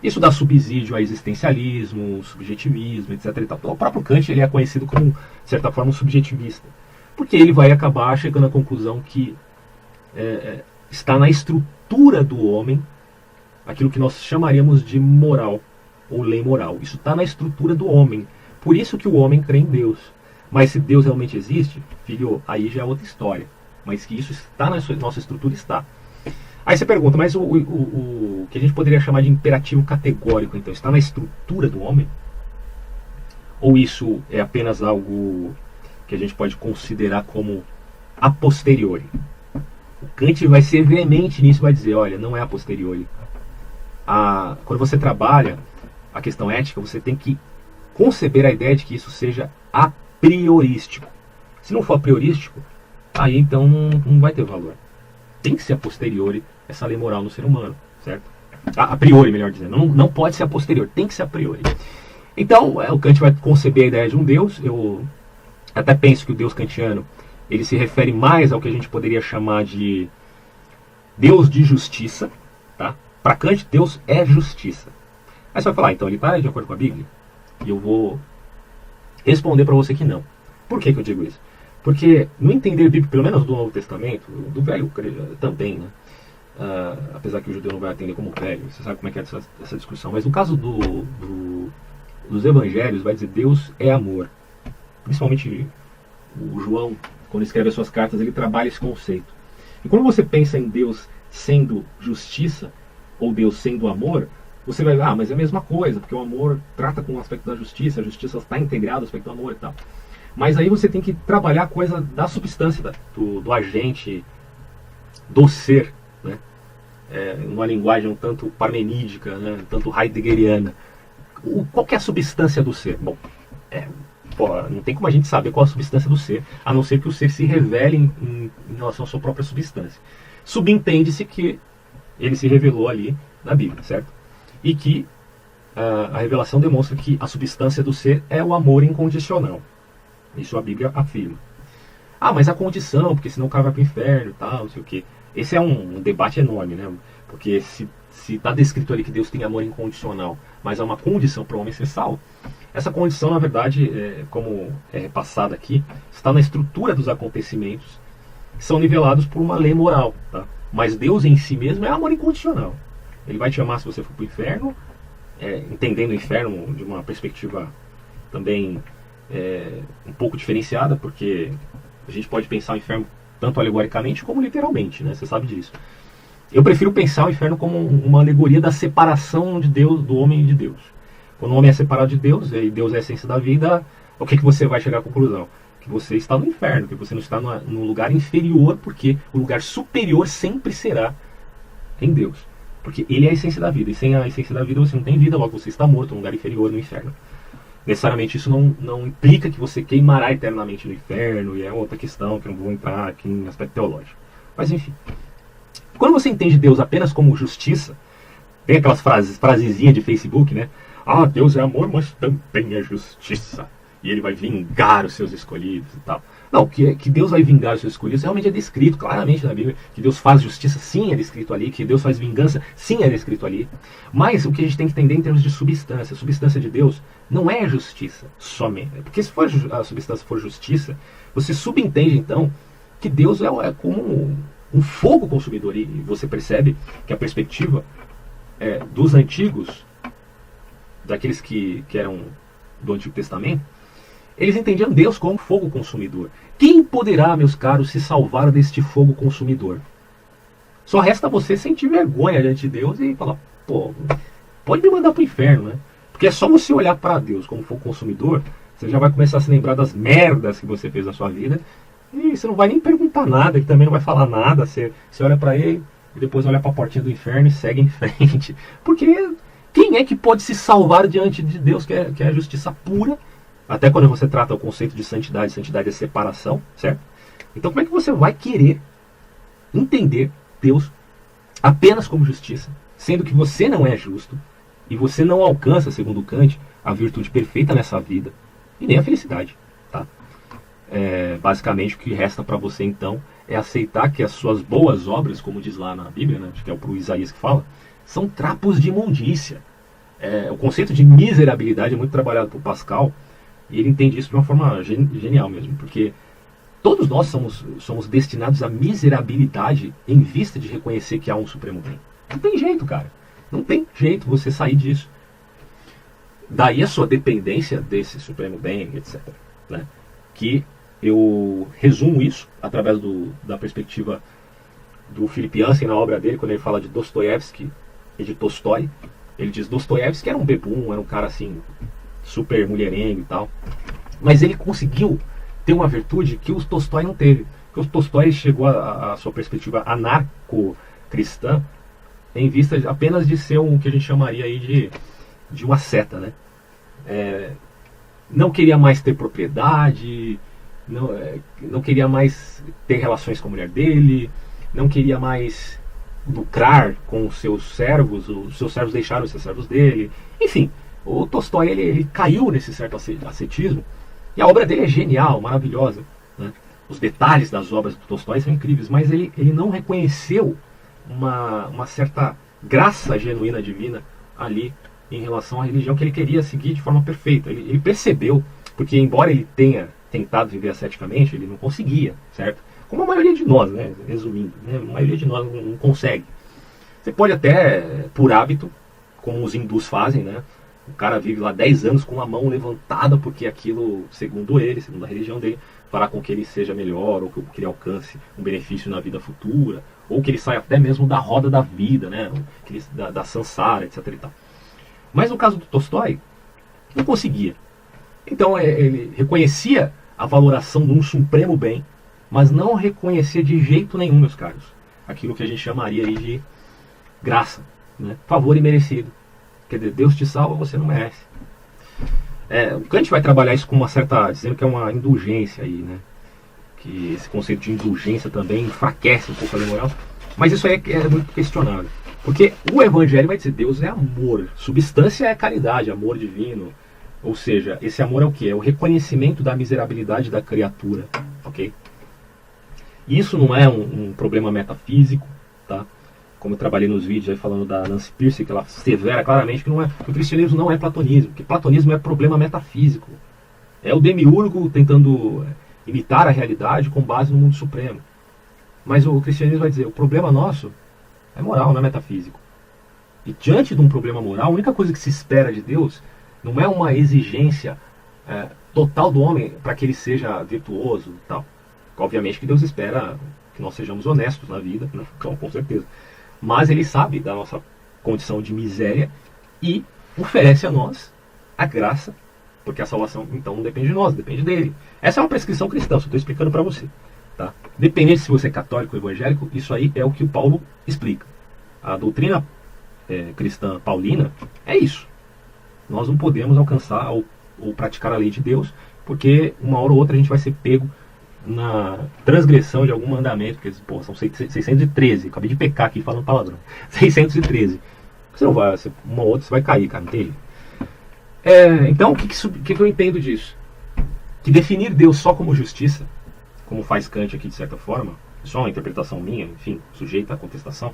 Isso dá subsídio ao existencialismo, subjetivismo, etc. E tal. O próprio Kant ele é conhecido como, de certa forma, um subjetivista. Porque ele vai acabar chegando à conclusão que está na estrutura do homem aquilo que nós chamaríamos de moral, ou lei moral. Isso está na estrutura do homem. Por isso que o homem crê em Deus. Mas se Deus realmente existe, filho, aí já é outra história. mas que isso está na nossa estrutura, está. Aí você pergunta, mas o que a gente poderia chamar de imperativo categórico, então, está na estrutura do homem? Ou isso é apenas algo que a gente pode considerar como a posteriori? O Kant vai ser veemente nisso, vai dizer, olha, não é a posteriori. Quando você trabalha a questão ética, você tem que conceber a ideia de que isso seja a priorístico. Se não for a priorístico, aí então não vai ter valor. Tem que ser a posteriori essa lei moral no ser humano, certo? A priori, melhor dizendo. Não pode ser a posteriori, tem que ser a priori. Então, o Kant vai conceber a ideia de um Deus. Eu até penso que o Deus kantiano ele se refere mais ao que a gente poderia chamar de Deus de justiça. Tá? Para Kant, Deus é justiça. Aí você vai falar, então ele está de acordo com a Bíblia? E eu vou responder para você que não. Por que eu digo isso? Porque no entender bíblico, pelo menos do Novo Testamento, do Velho também, né? Apesar que o judeu não vai atender como velho, você sabe como é que é essa discussão. Mas no caso dos evangelhos, vai dizer Deus é amor. Principalmente o João, quando escreve as suas cartas, ele trabalha esse conceito. E quando você pensa em Deus sendo justiça, ou Deus sendo amor, você vai, mas é a mesma coisa, porque o amor trata com o aspecto da justiça, a justiça está integrada ao aspecto do amor e tal. Mas aí você tem que trabalhar a coisa da substância, do agente, do ser, né? Numa linguagem um tanto parmenídica, né? Um tanto heideggeriana. Qual que é a substância do ser? Bom, não tem como a gente saber qual a substância do ser, a não ser que o ser se revele em relação à sua própria substância. Subentende-se que ele se revelou ali na Bíblia, certo? E que a revelação demonstra que a substância do ser é o amor incondicional. Isso a Bíblia afirma. Mas a condição, porque senão o cara vai para o inferno e tal, não sei o quê. Esse é um debate enorme, né? Porque se está descrito ali que Deus tem amor incondicional, mas é uma condição para o homem ser salvo, essa condição, na verdade, como é repassada aqui, está na estrutura dos acontecimentos que são nivelados por uma lei moral, tá? Mas Deus em si mesmo é amor incondicional. Ele vai te amar se você for para o inferno, entendendo o inferno de uma perspectiva também um pouco diferenciada, porque a gente pode pensar o inferno tanto alegoricamente como literalmente, né? Você sabe disso. Eu prefiro pensar o inferno como uma alegoria da separação de Deus, do homem e de Deus. Quando o homem é separado de Deus, e Deus é a essência da vida, o que você vai chegar à conclusão? Que você está no inferno, que você não está no lugar inferior, porque o lugar superior sempre será em Deus. Porque Ele é a essência da vida, e sem a essência da vida você não tem vida, logo você está morto, no lugar inferior, no inferno. Necessariamente isso não implica que você queimará eternamente no inferno, e é outra questão que eu não vou entrar aqui em aspecto teológico. Mas enfim, quando você entende Deus apenas como justiça, tem aquelas frasezinhas de Facebook, né? Deus é amor, mas também é justiça. E Ele vai vingar os seus escolhidos e tal. Não, que Deus vai vingar os seus escolhidos realmente é descrito claramente na Bíblia. Que Deus faz justiça, sim, é descrito ali. Que Deus faz vingança, sim, é descrito ali. Mas o que a gente tem que entender em termos de substância, a substância de Deus não é justiça somente. Porque se a substância for justiça, você subentende então que Deus é como um fogo consumidor. E você percebe que a perspectiva dos antigos, daqueles que eram do Antigo Testamento, eles entendiam Deus como fogo consumidor. Quem poderá, meus caros, se salvar deste fogo consumidor? Só resta você sentir vergonha diante de Deus e falar, pode me mandar para o inferno, né? Porque é só você olhar para Deus como fogo consumidor, você já vai começar a se lembrar das merdas que você fez na sua vida, e você não vai nem perguntar nada, ele também não vai falar nada, você olha para ele, e depois olha para a portinha do inferno e segue em frente. Porque quem é que pode se salvar diante de Deus, que é a justiça pura? Até quando você trata o conceito de santidade é separação, certo? Então como é que você vai querer entender Deus apenas como justiça, sendo que você não é justo, e você não alcança, segundo Kant, a virtude perfeita nessa vida, e nem a felicidade, tá? Basicamente o que resta para você então é aceitar que as suas boas obras, como diz lá na Bíblia, né, acho que é o Isaías que fala, são trapos de imundícia. O conceito de miserabilidade é muito trabalhado por Pascal, e ele entende isso de uma forma genial mesmo, porque todos nós somos destinados à miserabilidade em vista de reconhecer que há um supremo bem. Não tem jeito, cara. Não tem jeito você sair disso. Daí a sua dependência desse supremo bem, etc. Né? Que eu resumo isso através da perspectiva do Philip Yancey na obra dele, quando ele fala de Dostoiévski e de Tolstói. Ele diz Dostoiévski era um bebum, era um cara assim, super mulherengo e tal. Mas ele conseguiu ter uma virtude que o Tolstói não teve. Porque o Tolstói chegou à sua perspectiva anarco-cristã em vista apenas de ser o que a gente chamaria aí de uma seta, né? Não queria mais ter propriedade, não queria mais ter relações com a mulher dele, não queria mais lucrar com os seus servos deixaram de ser servos dele. Enfim, o Tolstói ele caiu nesse certo ascetismo, e a obra dele é genial, maravilhosa, né? Os detalhes das obras do Tolstói são incríveis, mas ele não reconheceu uma certa graça genuína divina ali em relação à religião que ele queria seguir de forma perfeita. Ele percebeu, porque embora ele tenha tentado viver asceticamente, ele não conseguia, certo? Como a maioria de nós, né? Resumindo, né? A maioria de nós não consegue. Você pode até, por hábito, como os hindus fazem, né? O cara vive lá 10 anos com a mão levantada, porque aquilo, segundo ele, segundo a religião dele, fará com que ele seja melhor, ou que ele alcance um benefício na vida futura, ou que ele saia até mesmo da roda da vida, né? Da samsara, etc. e tal. Mas no caso do Tolstói, não conseguia. Então ele reconhecia a valoração de um supremo bem, mas não reconhecia de jeito nenhum, meus caros, aquilo que a gente chamaria aí de graça, né? Favor imerecido. Quer dizer, Deus te salva, você não merece. O Kant vai trabalhar isso com uma certa, dizendo que é uma indulgência aí, né? Que esse conceito de indulgência também enfraquece um pouco a lei moral, mas isso aí é muito questionável. Porque o Evangelho vai dizer, Deus é amor, substância é caridade, amor divino. Ou seja, esse amor é o que? É o reconhecimento da miserabilidade da criatura, ok? Isso não é um problema metafísico, tá? Como eu trabalhei nos vídeos aí falando da Nancy Pearce, que ela severa claramente que o cristianismo não é platonismo, que platonismo é problema metafísico. É o demiurgo tentando imitar a realidade com base no mundo supremo. Mas o cristianismo vai dizer, o problema nosso é moral, não é metafísico. E diante de um problema moral, a única coisa que se espera de Deus não é uma exigência total do homem para que ele seja virtuoso e tal. Obviamente que Deus espera que nós sejamos honestos na vida, né? Com certeza. Mas ele sabe da nossa condição de miséria e oferece a nós a graça, porque a salvação então não depende de nós, depende dele. Essa é uma prescrição cristã, só estou explicando para você. Tá? Dependendo se você é católico ou evangélico, isso aí é o que o Paulo explica. A doutrina cristã paulina é isso. Nós não podemos alcançar ou praticar a lei de Deus, porque uma hora ou outra a gente vai ser pego na transgressão de algum mandamento, porque são 613, acabei de pecar aqui falando palavrão. 613. Você não vai, uma ou outra você vai cair, cara, não tem jeito. Então, o que eu entendo disso? Que definir Deus só como justiça, como faz Kant aqui de certa forma, só uma interpretação minha, enfim, sujeita à contestação,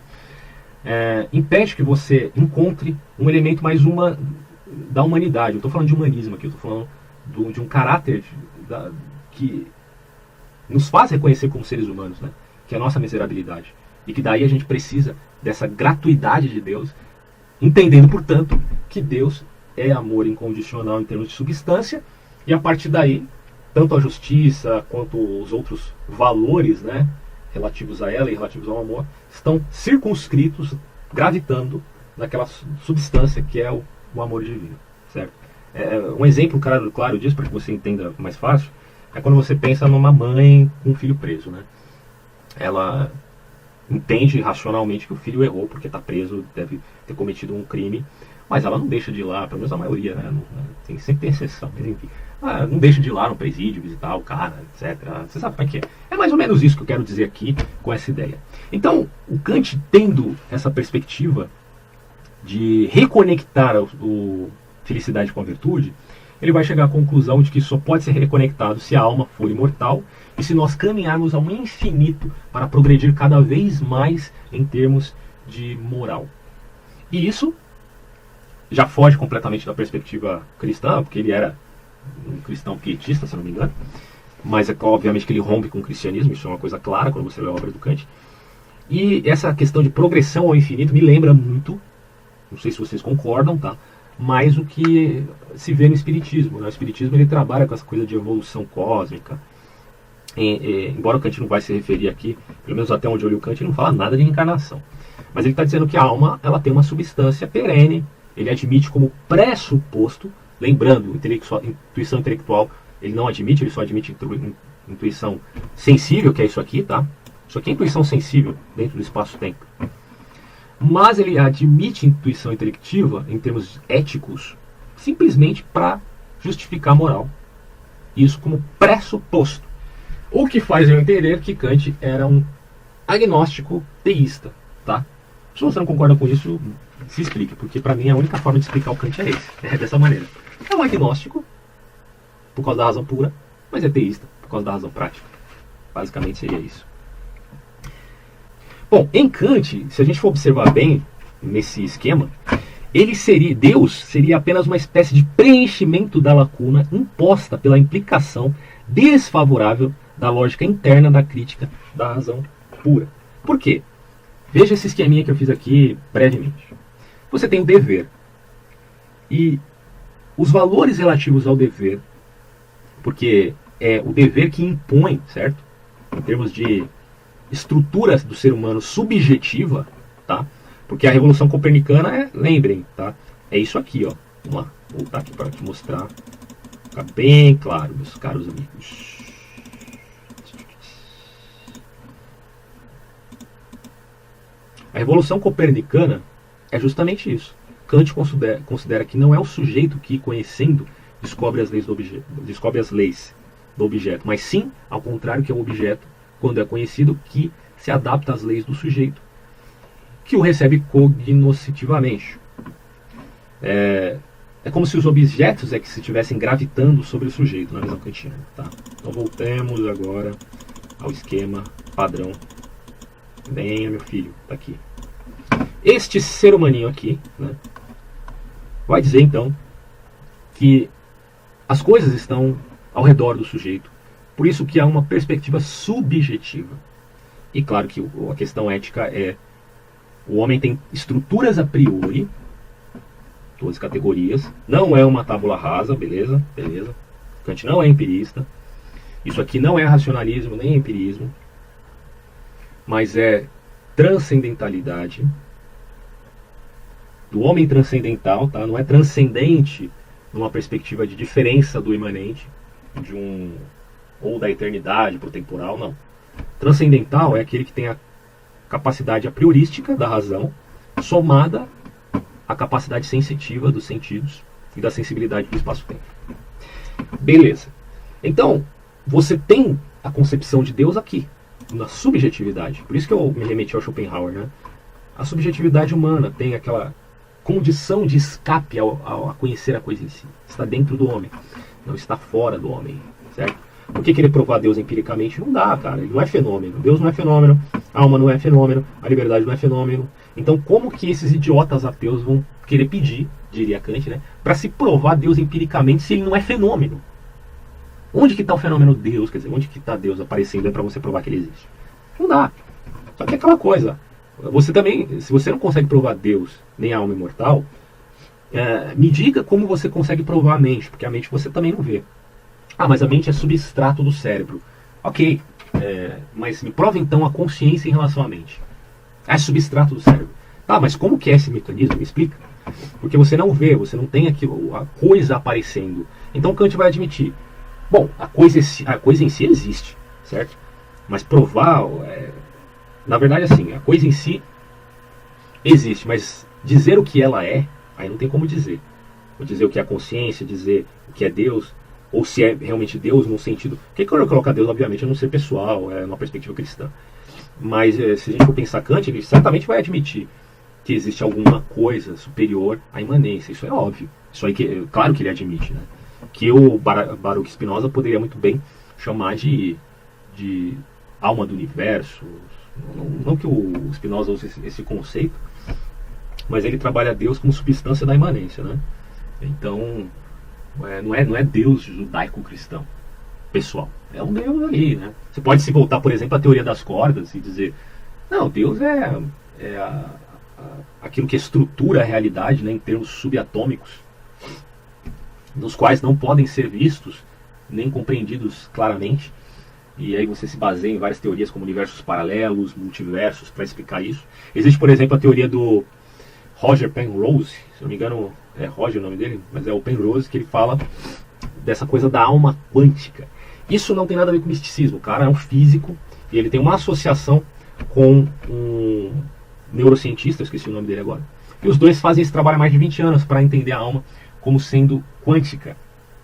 impede que você encontre um elemento mais da humanidade. Eu estou falando de humanismo aqui, eu estou falando de um caráter que nos faz reconhecer como seres humanos, né? Que é a nossa miserabilidade. E que daí a gente precisa dessa gratuidade de Deus, entendendo, portanto, que Deus é amor incondicional em termos de substância, e a partir daí, tanto a justiça quanto os outros valores, né, relativos a ela e relativos ao amor, estão circunscritos, gravitando naquela substância que é o amor divino, certo? Um exemplo claro disso, para que você entenda mais fácil, é quando você pensa numa mãe com um filho preso, né? Ela entende racionalmente que o filho errou porque está preso, deve ter cometido um crime, mas ela não deixa de ir lá, pelo menos a maioria, né? Sempre tem exceção, mas enfim. Ela não deixa de ir lá no presídio, visitar o cara, etc. Você sabe como é que é. É mais ou menos isso que eu quero dizer aqui com essa ideia. Então, o Kant, tendo essa perspectiva de reconectar o felicidade com a virtude, ele vai chegar à conclusão de que só pode ser reconectado se a alma for imortal e se nós caminharmos ao infinito para progredir cada vez mais em termos de moral. E isso já foge completamente da perspectiva cristã, porque ele era um cristão pietista, se não me engano, mas obviamente que ele rompe com o cristianismo, isso é uma coisa clara quando você lê a obra do Kant. E essa questão de progressão ao infinito me lembra muito, não sei se vocês concordam, tá? Mas o que se vê no Espiritismo. O Espiritismo ele trabalha com essa coisa de evolução cósmica, embora o Kant não vai se referir aqui, pelo menos até onde eu li o Kant, ele não fala nada de reencarnação. Mas ele está dizendo que a alma ela tem uma substância perene, ele admite como pressuposto, lembrando, intuição intelectual ele não admite, ele só admite intuição sensível, que é isso aqui, tá? Isso aqui é intuição sensível dentro do espaço-tempo. Mas ele admite intuição intelectiva em termos éticos simplesmente para justificar a moral. Isso como pressuposto. O que faz eu entender que Kant era um agnóstico teísta, tá? Se você não concorda com isso, se explique, porque para mim a única forma de explicar o Kant é esse, é dessa maneira. É um agnóstico por causa da razão pura, mas é teísta por causa da razão prática. Basicamente seria isso. Bom, em Kant, se a gente for observar bem nesse esquema, Deus seria apenas uma espécie de preenchimento da lacuna imposta pela implicação desfavorável da lógica interna da crítica da razão pura. Por quê? Veja esse esqueminha que eu fiz aqui brevemente. Você tem o dever. E os valores relativos ao dever, porque é o dever que impõe, certo? Em termos de estrutura do ser humano subjetiva, tá? Porque a Revolução Copernicana lembrem, tá? É isso aqui, ó. Vamos lá, vou voltar aqui para te mostrar. Fica bem claro, meus caros amigos. A Revolução Copernicana é justamente isso. Kant considera que não é o sujeito que, conhecendo, descobre as leis do objeto, mas sim, ao contrário, que é o objeto, quando é conhecido, que se adapta às leis do sujeito, que o recebe cognoscitivamente. É como se os objetos que se estivessem gravitando sobre o sujeito, na visão kantiana. Tá? Então voltemos agora ao esquema padrão. Venha, meu filho, tá aqui. Este ser humaninho aqui, né, vai dizer então que as coisas estão ao redor do sujeito, por isso que há uma perspectiva subjetiva. E claro que a questão ética é: o homem tem estruturas a priori, todas as categorias, não é uma tábula rasa, beleza? Kant não é empirista. Isso aqui não é racionalismo nem empirismo, mas é transcendentalidade. Do homem transcendental, tá? Não é transcendente numa perspectiva de diferença do imanente, ou da eternidade pro temporal, não. Transcendental é aquele que tem a capacidade a priorística da razão somada à capacidade sensitiva dos sentidos e da sensibilidade do espaço-tempo. Beleza. Então, você tem a concepção de Deus aqui, na subjetividade. Por isso que eu me remeti ao Schopenhauer, né? A subjetividade humana tem aquela condição de escape a conhecer a coisa em si. Está dentro do homem, não está fora do homem, certo? Por que querer provar Deus empiricamente? Não dá, cara. Ele não é fenômeno. Deus não é fenômeno, a alma não é fenômeno, a liberdade não é fenômeno. Então, como que esses idiotas ateus vão querer pedir, diria Kant, né, para se provar Deus empiricamente se ele não é fenômeno? Onde que está o fenômeno Deus? Quer dizer, onde que está Deus aparecendo para você provar que ele existe? Não dá. Só que é aquela coisa. Você também, se você não consegue provar Deus, nem a alma imortal, me diga como você consegue provar a mente, porque a mente você também não vê. Ah, mas a mente é substrato do cérebro. Ok, mas me prova então a consciência em relação à mente. É substrato do cérebro. Tá, mas como que é esse mecanismo? Me explica. Porque você não vê, você não tem aquilo, a coisa aparecendo. Então Kant vai admitir. Bom, a coisa em si existe, certo? Mas provar, na verdade assim, a coisa em si existe, mas dizer o que ela é, aí não tem como dizer. Vou dizer o que é a consciência, dizer o que é Deus, ou se é realmente Deus no sentido... Porque quando eu coloco Deus, obviamente, é num ser pessoal, é uma perspectiva cristã. Mas se a gente for pensar Kant, ele certamente vai admitir que existe alguma coisa superior à imanência. Isso é óbvio. Isso aí, claro que ele admite, né? Que o Baruch Spinoza poderia muito bem chamar de alma do universo. Não que o Spinoza use esse conceito, mas ele trabalha Deus como substância da imanência, né? Então, não é Deus judaico-cristão pessoal. É um Deus ali, né? Você pode se voltar, por exemplo, à teoria das cordas e dizer, não, Deus é aquilo que estrutura a realidade, né, em termos subatômicos, nos quais não podem ser vistos nem compreendidos claramente. e aí você se baseia em várias teorias como universos paralelos, multiversos, para explicar isso. Existe, por exemplo, a teoria do Roger Penrose, se não me engano é Roger o nome dele, mas é o Penrose, que ele fala dessa coisa da alma quântica. Isso não tem nada a ver com misticismo, o cara é um físico e ele tem uma associação com um neurocientista, eu esqueci o nome dele agora, e os dois fazem esse trabalho há mais de 20 anos para entender a alma como sendo quântica.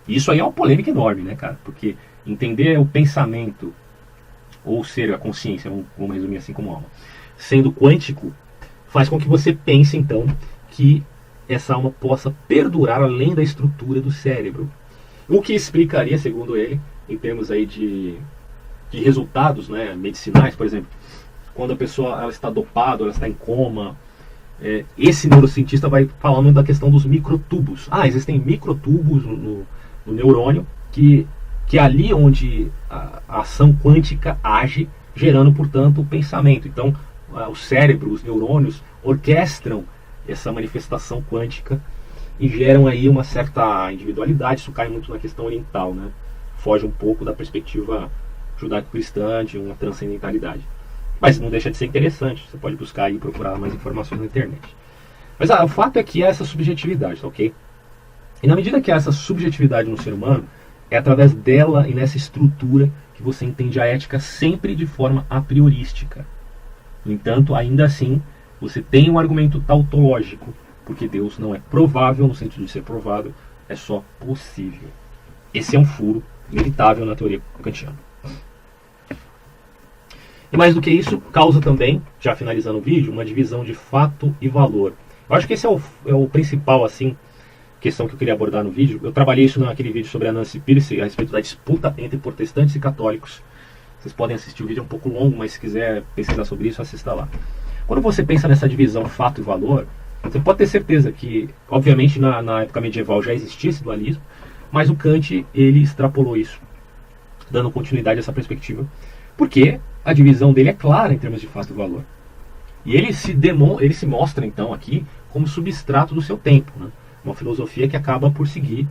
E isso aí é uma polêmica enorme, né, cara? Porque entender o pensamento, ou ser a consciência, vamos resumir assim como alma, sendo quântico, faz com que você pense, então, que essa alma possa perdurar além da estrutura do cérebro. O que explicaria, segundo ele, em termos aí de resultados, né, medicinais, por exemplo, quando a pessoa ela está dopada, ela está em coma, esse neurocientista vai falando da questão dos microtubos. Existem microtubos no neurônio que é ali onde a ação quântica age, gerando, portanto, o pensamento. Então, o cérebro, os neurônios orquestram essa manifestação quântica e geram aí uma certa individualidade. Isso cai muito na questão oriental, né? Foge um pouco da perspectiva judaico-cristã de uma transcendentalidade. Mas não deixa de ser interessante. Você pode buscar e procurar mais informações na internet. Mas o fato é que há essa subjetividade, ok? E na medida que há essa subjetividade no ser humano, é através dela e nessa estrutura que você entende a ética sempre de forma a priorística. No entanto, ainda assim, você tem um argumento tautológico, porque Deus não é provável no sentido de ser provado, é só possível. Esse é um furo inevitável na teoria kantiana. E mais do que isso, causa também, já finalizando o vídeo, uma divisão de fato e valor. Eu acho que esse é o principal, assim, questão que eu queria abordar no vídeo. Eu trabalhei isso naquele vídeo sobre a Nancy Pearcey a respeito da disputa entre protestantes e católicos. Vocês podem assistir, o vídeo é um pouco longo, mas se quiser pesquisar sobre isso, assista lá. Quando você pensa nessa divisão fato e valor, você pode ter certeza que, obviamente, na época medieval já existia esse dualismo, mas o Kant, ele extrapolou isso, dando continuidade a essa perspectiva, porque a divisão dele é clara em termos de fato e valor. E ele se mostra, então, aqui como substrato do seu tempo, né? Uma filosofia que acaba por seguir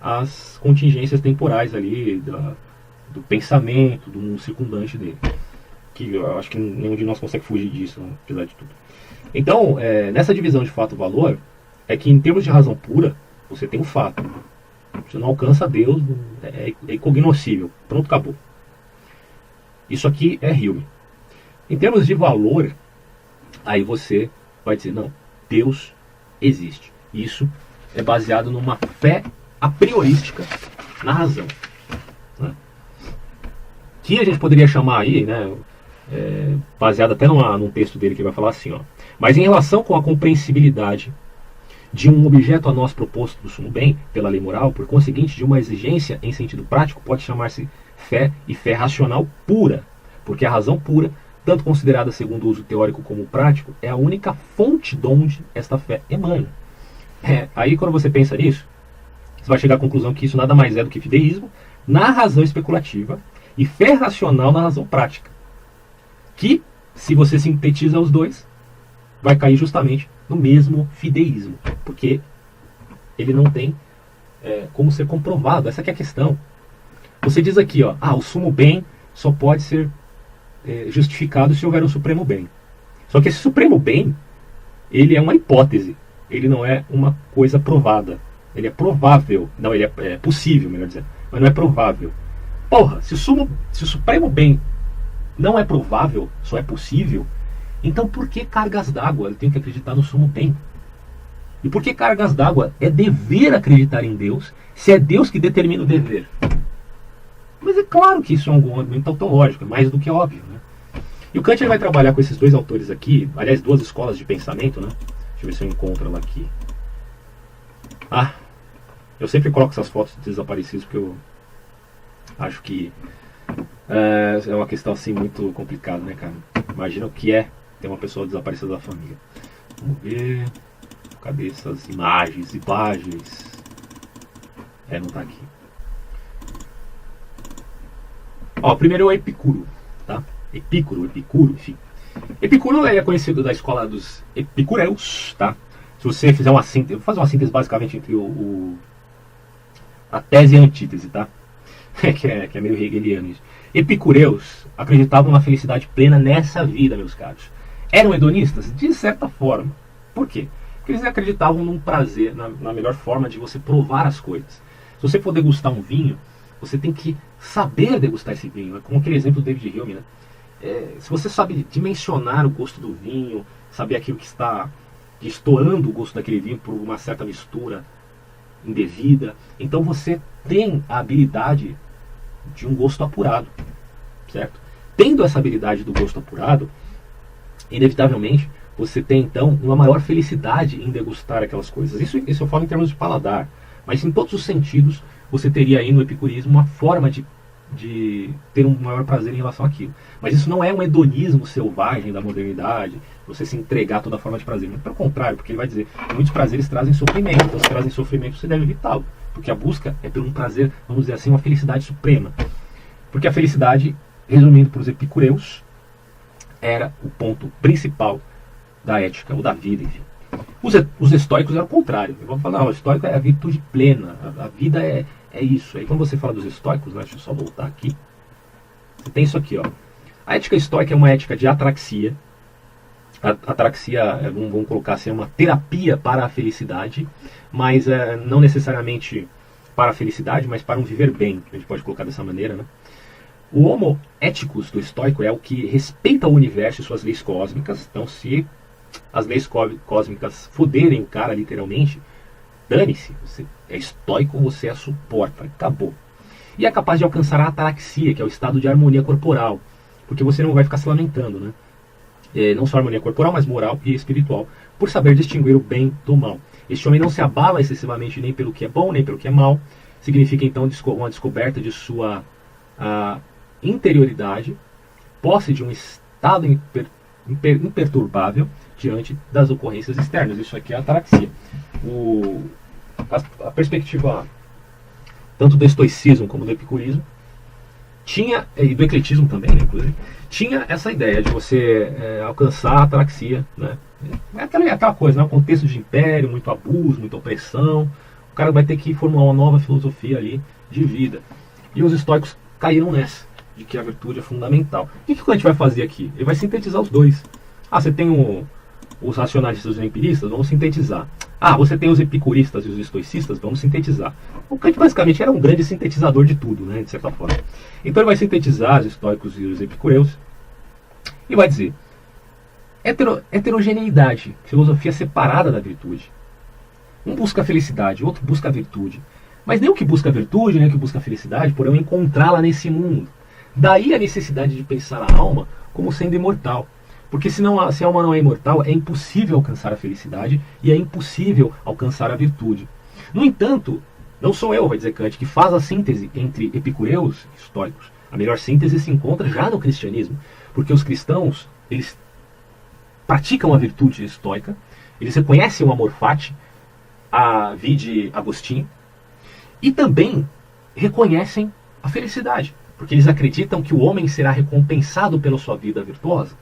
as contingências temporais ali do pensamento, do mundo circundante dele. Que eu acho que nenhum de nós consegue fugir disso, né, apesar de tudo. Então, nessa divisão de fato e valor, é que em termos de razão pura, você tem o fato. Você não alcança Deus, é incognoscível. Pronto, acabou. Isso aqui é Hume. Em termos de valor, aí você vai dizer, não, Deus existe. Isso é baseado numa fé a priorística na razão, né? Que a gente poderia chamar aí, né, baseado até num texto dele que vai falar assim, ó, mas em relação com a compreensibilidade de um objeto a nós proposto do sumo bem pela lei moral, por conseguinte de uma exigência em sentido prático, pode chamar-se fé e fé racional pura, porque a razão pura, tanto considerada segundo o uso teórico como prático, é a única fonte de onde esta fé emana. Aí quando você pensa nisso, você vai chegar à conclusão que isso nada mais é do que fideísmo na razão especulativa e fé racional na razão prática. Que, se você sintetiza os dois, vai cair justamente no mesmo fideísmo, porque ele não tem como ser comprovado. Essa que é a questão. Você diz aqui, ó, o sumo bem só pode ser justificado se houver um supremo bem. Só que esse supremo bem, ele é uma hipótese. Ele não é uma coisa provada. Ele é provável. Não, ele é possível, melhor dizendo. Mas não é provável. Porra, se o supremo bem não é provável, só é possível, então por que cargas d'água? Eu tenho que acreditar no sumo bem. E por que cargas d'água? É dever acreditar em Deus, se é Deus que determina o dever. Mas é claro que isso é um argumento tautológico, é mais do que óbvio, né? E o Kant ele vai trabalhar com esses dois autores aqui, aliás, duas escolas de pensamento, né? Deixa eu ver se eu encontro ela aqui. Eu sempre coloco essas fotos de desaparecidos porque eu acho que é uma questão assim muito complicada, né, cara? Imagina o que é ter uma pessoa desaparecida da família. Vamos ver. Cadê essas imagens? Não tá aqui. Primeiro é o Epicuro, tá? Epicuro, enfim. Epicuro é conhecido da escola dos epicureus, tá? Se você fizer uma síntese, eu vou fazer uma síntese basicamente entre a tese e a antítese, tá? que é meio hegeliano isso. Epicureus acreditavam na felicidade plena nessa vida, meus caros. Eram hedonistas? De certa forma. Por quê? Porque eles acreditavam num prazer, na melhor forma de você provar as coisas. Se você for degustar um vinho, você tem que saber degustar esse vinho. É como aquele exemplo do David Hume, né? Se você sabe dimensionar o gosto do vinho, saber aquilo que está destoando o gosto daquele vinho por uma certa mistura indevida, então você tem a habilidade de um gosto apurado, certo? Tendo essa habilidade do gosto apurado, inevitavelmente você tem então uma maior felicidade em degustar aquelas coisas. Isso eu falo em termos de paladar, mas em todos os sentidos você teria aí no epicurismo uma forma de ter um maior prazer em relação àquilo. Mas isso não é um hedonismo selvagem da modernidade, você se entregar a toda forma de prazer. Muito pelo contrário, porque ele vai dizer que muitos prazeres trazem sofrimento. Então, se trazem sofrimento, você deve evitá-lo. Porque a busca é por um prazer, vamos dizer assim, uma felicidade suprema. Porque a felicidade, resumindo para os epicureus, era o ponto principal da ética, ou da vida, enfim. Os estoicos eram o contrário. Vamos falar, não, o estoico é a virtude plena, a vida é isso. Aí quando você fala dos estoicos, né, deixa eu só voltar aqui, você tem isso aqui, ó. A ética estoica é uma ética de atraxia. A atraxia, vamos colocar assim, é uma terapia para a felicidade, mas não necessariamente para a felicidade, mas para um viver bem, a gente pode colocar dessa maneira, né? O homo ethicus do estoico é o que respeita o universo e suas leis cósmicas. Então, se as leis cósmicas foderem o cara, literalmente, dane-se, você é estoico, você a suporta, acabou. E é capaz de alcançar a ataraxia, que é o estado de harmonia corporal, porque você não vai ficar se lamentando, né? Não só harmonia corporal, mas moral e espiritual, por saber distinguir o bem do mal. Este homem não se abala excessivamente nem pelo que é bom, nem pelo que é mal. Significa então uma descoberta de sua interioridade, posse de um estado imperturbável diante das ocorrências externas. Isso aqui é a ataraxia. A perspectiva tanto do estoicismo como do epicurismo tinha, e do ecletismo também, né, inclusive, tinha essa ideia de você alcançar a ataraxia, né? É aquela coisa, né? Um contexto de império, muito abuso, muita opressão. O cara vai ter que formular uma nova filosofia ali de vida. E os estoicos caíram nessa, de que a virtude é fundamental. O que o Kant vai fazer aqui? Ele vai sintetizar os dois. Você tem os racionalistas e os empiristas, vamos sintetizar. Você tem os epicuristas e os estoicistas, vamos sintetizar. O Kant basicamente era um grande sintetizador de tudo, né, de certa forma. Então ele vai sintetizar os estoicos e os epicureus e vai dizer: heterogeneidade, filosofia separada da virtude. Um busca a felicidade, outro busca a virtude. Mas nem o que busca a virtude, nem o que busca a felicidade, porém encontrá-la nesse mundo. Daí a necessidade de pensar a alma como sendo imortal. Porque se a alma não é imortal, é impossível alcançar a felicidade e é impossível alcançar a virtude. No entanto, não sou eu, vai dizer Kant, que faz a síntese entre epicureus e estoicos. A melhor síntese se encontra já no cristianismo. Porque os cristãos, eles praticam a virtude estoica, eles reconhecem o amor fati, a vide Agostinho, e também reconhecem a felicidade, porque eles acreditam que o homem será recompensado pela sua vida virtuosa.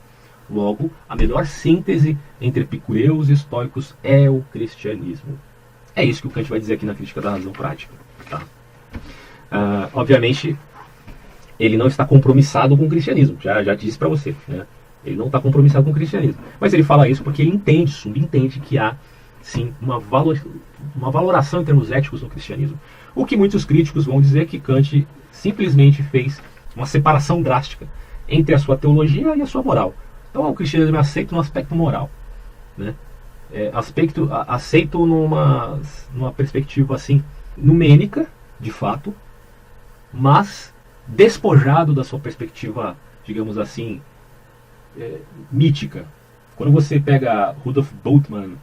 Logo, a melhor síntese entre epicureus e estoicos é o cristianismo. É isso que o Kant vai dizer aqui na Crítica da Razão Prática. Tá? Obviamente, ele não está compromissado com o cristianismo, já disse para você, né? Ele não está compromissado com o cristianismo. Mas ele fala isso porque ele subentende que há, sim, uma valoração em termos éticos no cristianismo. O que muitos críticos vão dizer que Kant simplesmente fez uma separação drástica entre a sua teologia e a sua moral. Então o cristianismo é aceito no aspecto moral, né? Aceito numa perspectiva assim, numênica, de fato, mas despojado da sua perspectiva, digamos assim, mítica. Quando você pega Rudolf Bultmann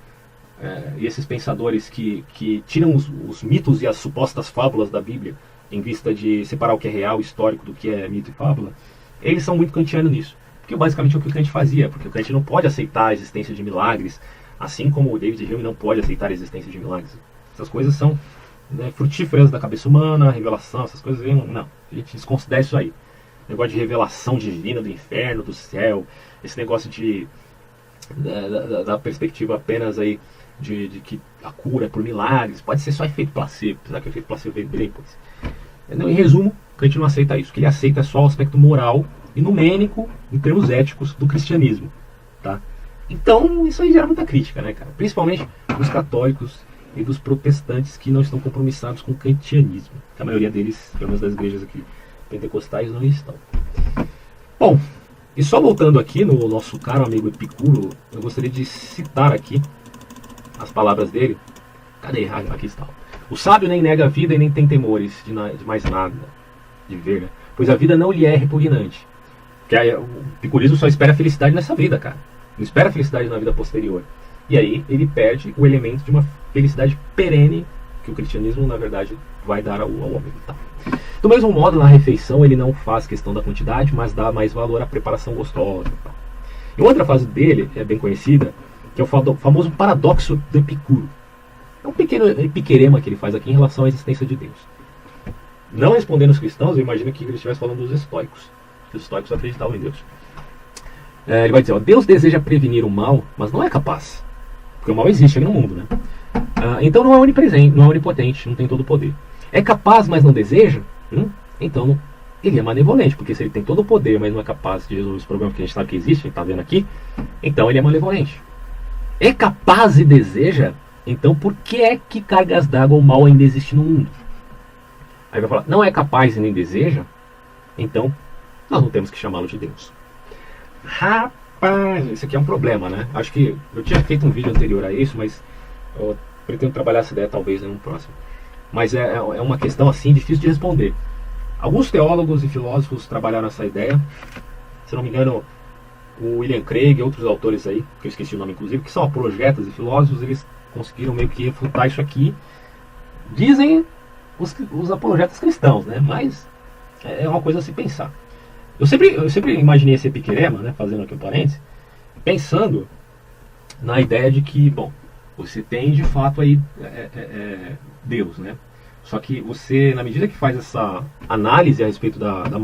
e esses pensadores que tiram os mitos e as supostas fábulas da Bíblia em vista de separar o que é real, histórico, do que é mito e fábula, eles são muito kantianos nisso. Porque basicamente é o que o Kant fazia, porque o Kant não pode aceitar a existência de milagres, assim como o David Hume não pode aceitar a existência de milagres. Essas coisas são, né, frutíferas da cabeça humana, revelação, essas coisas, não, a gente desconsidera isso aí. Negócio de revelação divina do inferno, do céu, esse negócio da perspectiva apenas aí de que a cura é por milagres, pode ser só efeito placebo, apesar que o efeito placebo vem bem depois. Em resumo, Kant não aceita isso. O que ele aceita é só o aspecto moral e numênico, em termos éticos, do cristianismo. Tá? Então, isso aí gera muita crítica, né, cara? Principalmente dos católicos e dos protestantes que não estão compromissados com o kantianismo. Que a maioria deles, pelo menos das igrejas aqui pentecostais, não estão. Bom, e só voltando aqui no nosso caro amigo Epicuro, eu gostaria de citar aqui as palavras dele. Cadê? Aqui está. O sábio nem nega a vida e nem tem temores de mais nada, de ver, né? Pois a vida não lhe é repugnante. Porque o epicurismo só espera a felicidade nessa vida, cara. Não espera a felicidade na vida posterior. E aí ele perde o elemento de uma felicidade perene que o cristianismo, na verdade, vai dar ao homem. Tá? Do mesmo modo, na refeição, ele não faz questão da quantidade, mas dá mais valor à preparação gostosa. Tá? E outra frase dele, é bem conhecida, que é o famoso paradoxo do Epicuro. É um pequeno epiquerema que ele faz aqui em relação à existência de Deus. Não respondendo os cristãos, eu imagino que ele estivesse falando dos estoicos. Os estoicos acreditavam em Deus. Ele vai dizer, ó, Deus deseja prevenir o mal, mas não é capaz. Porque o mal existe aqui no mundo, né? Então não é onipresente, não é onipotente, não tem todo o poder. É capaz, mas não deseja? Então ele é malevolente, porque se ele tem todo o poder, mas não é capaz de resolver os problemas que a gente sabe que existem, a gente está vendo aqui, então ele é malevolente. É capaz e deseja? Então por que é que cargas d'água ou mal ainda existe no mundo? Aí vai falar, não é capaz e nem deseja? Então nós não temos que chamá-lo de Deus. Rapaz, isso aqui é um problema, né? Acho que eu tinha feito um vídeo anterior a isso, mas eu pretendo trabalhar essa ideia talvez em um próximo. Mas é uma questão assim difícil de responder. Alguns teólogos e filósofos trabalharam essa ideia. Se não me engano, o William Craig e outros autores aí, que eu esqueci o nome inclusive, que são apologetas e filósofos, eles conseguiram meio que refutar isso aqui. Dizem os apologetas cristãos, né? Mas é uma coisa a se pensar. Eu sempre imaginei esse epiquerema, né, fazendo aqui um parênteses, pensando na ideia de que, bom, você tem de fato aí Deus, né? Só que você, na medida que faz essa análise a respeito da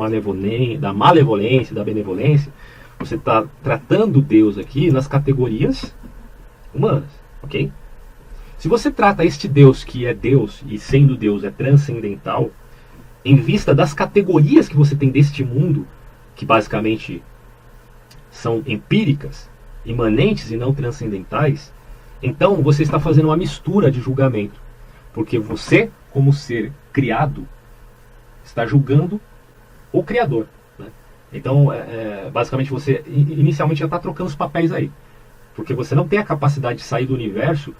malevolência, da benevolência, você está tratando Deus aqui nas categorias humanas, ok? Se você trata este Deus que é Deus e sendo Deus é transcendental, em vista das categorias que você tem deste mundo, que basicamente são empíricas, imanentes e não transcendentais, então você está fazendo uma mistura de julgamento. Porque você, como ser criado, está julgando o Criador. Né? Então, basicamente, você inicialmente já está trocando os papéis aí. Porque você não tem a capacidade de sair do universo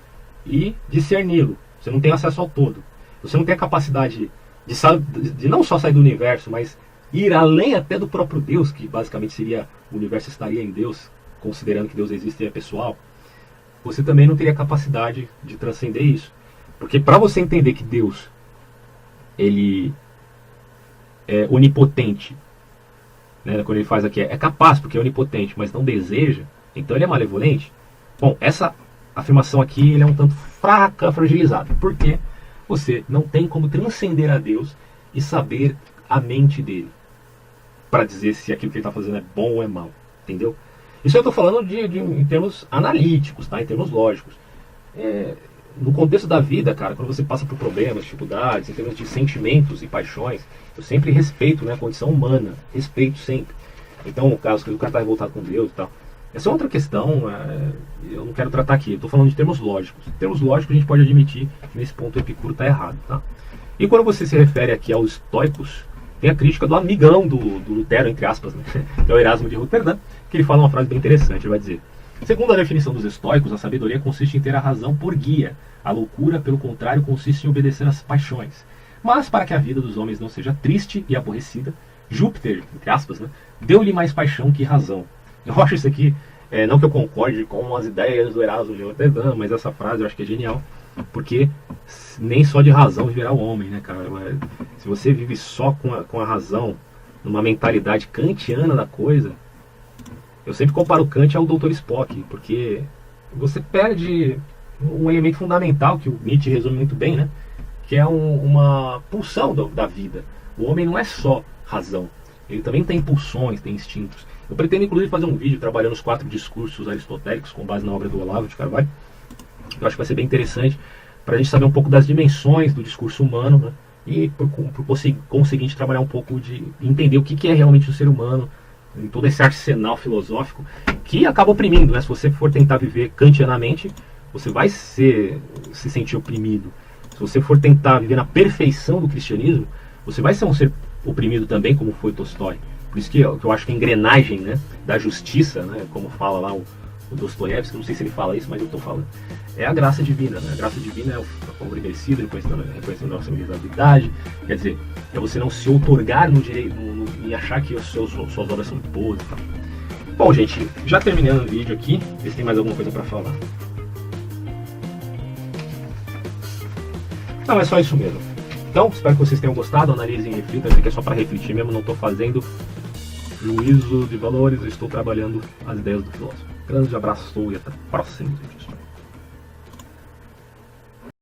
e discerni-lo. Você não tem acesso ao todo. Você não tem a capacidade de não só sair do universo, mas ir além até do próprio Deus, que basicamente seria, o universo estaria em Deus, considerando que Deus existe e é pessoal. Você também não teria capacidade de transcender isso. Porque para você entender que Deus, ele é onipotente, né, quando ele faz aqui, é capaz porque é onipotente, mas não deseja, então ele é malevolente. Bom, essa afirmação aqui ele é um tanto fraca, fragilizada. Por quê? Você não tem como transcender a Deus e saber a mente dele para dizer se aquilo que ele está fazendo é bom ou é mal, entendeu? Isso eu estou falando em termos analíticos, tá? Em termos lógicos. No contexto da vida, cara, quando você passa por problemas, dificuldades, em termos de sentimentos e paixões, eu sempre respeito, né, a condição humana, respeito sempre. Então, no caso que o cara está revoltado com Deus e tal, essa é outra questão, eu não quero tratar aqui, eu estou falando de termos lógicos. Em termos lógicos, a gente pode admitir que nesse ponto o Epicuro está errado, tá? E quando você se refere aqui aos estoicos, tem a crítica do amigão do Lutero, entre aspas, né? Que é o Erasmo de Roterdã, que ele fala uma frase bem interessante, ele vai dizer: segundo a definição dos estoicos, a sabedoria consiste em ter a razão por guia. A loucura, pelo contrário, consiste em obedecer às paixões. Mas para que a vida dos homens não seja triste e aborrecida, Júpiter, entre aspas, né, deu-lhe mais paixão que razão. Eu acho isso aqui, não que eu concorde com as ideias do Erasmo de Roterdã, mas essa frase eu acho que é genial, porque nem só de razão viverá o homem, né, cara? Se você vive só com a razão, numa mentalidade kantiana da coisa, eu sempre comparo Kant ao Dr. Spock, porque você perde um elemento fundamental que o Nietzsche resume muito bem, né? Que é uma pulsão da vida. O homem não é só razão, ele também tem pulsões, tem instintos. Eu pretendo inclusive fazer um vídeo trabalhando os 4 discursos aristotélicos com base na obra do Olavo de Carvalho. Eu acho que vai ser bem interessante para a gente saber um pouco das dimensões do discurso humano, né? e por conseguinte trabalhar um pouco de entender o que é realmente o ser humano, em todo esse arsenal filosófico que acaba oprimindo, né? Se você for tentar viver kantianamente, você vai se sentir oprimido. Se você for tentar viver na perfeição do cristianismo, você vai ser um ser oprimido também, como foi Tolstói. Por isso que eu acho que a engrenagem, né, da justiça, né, como fala lá o Dostoiévski, não sei se ele fala isso, mas eu estou falando, é a graça divina, né? A graça divina é o favor merecido, reconhecendo a nossa miserabilidade. Quer dizer, é você não se outorgar no direito, e achar que suas obras são boas e tal. Bom, gente, já terminando o vídeo aqui, ver se tem mais alguma coisa para falar. Não, é só isso mesmo. Então, espero que vocês tenham gostado, analisem e reflitam, isso aqui é só para refletir mesmo, não estou fazendo juízo de valores, eu estou trabalhando as ideias do filósofo. Grande abraço e até próximos vídeos.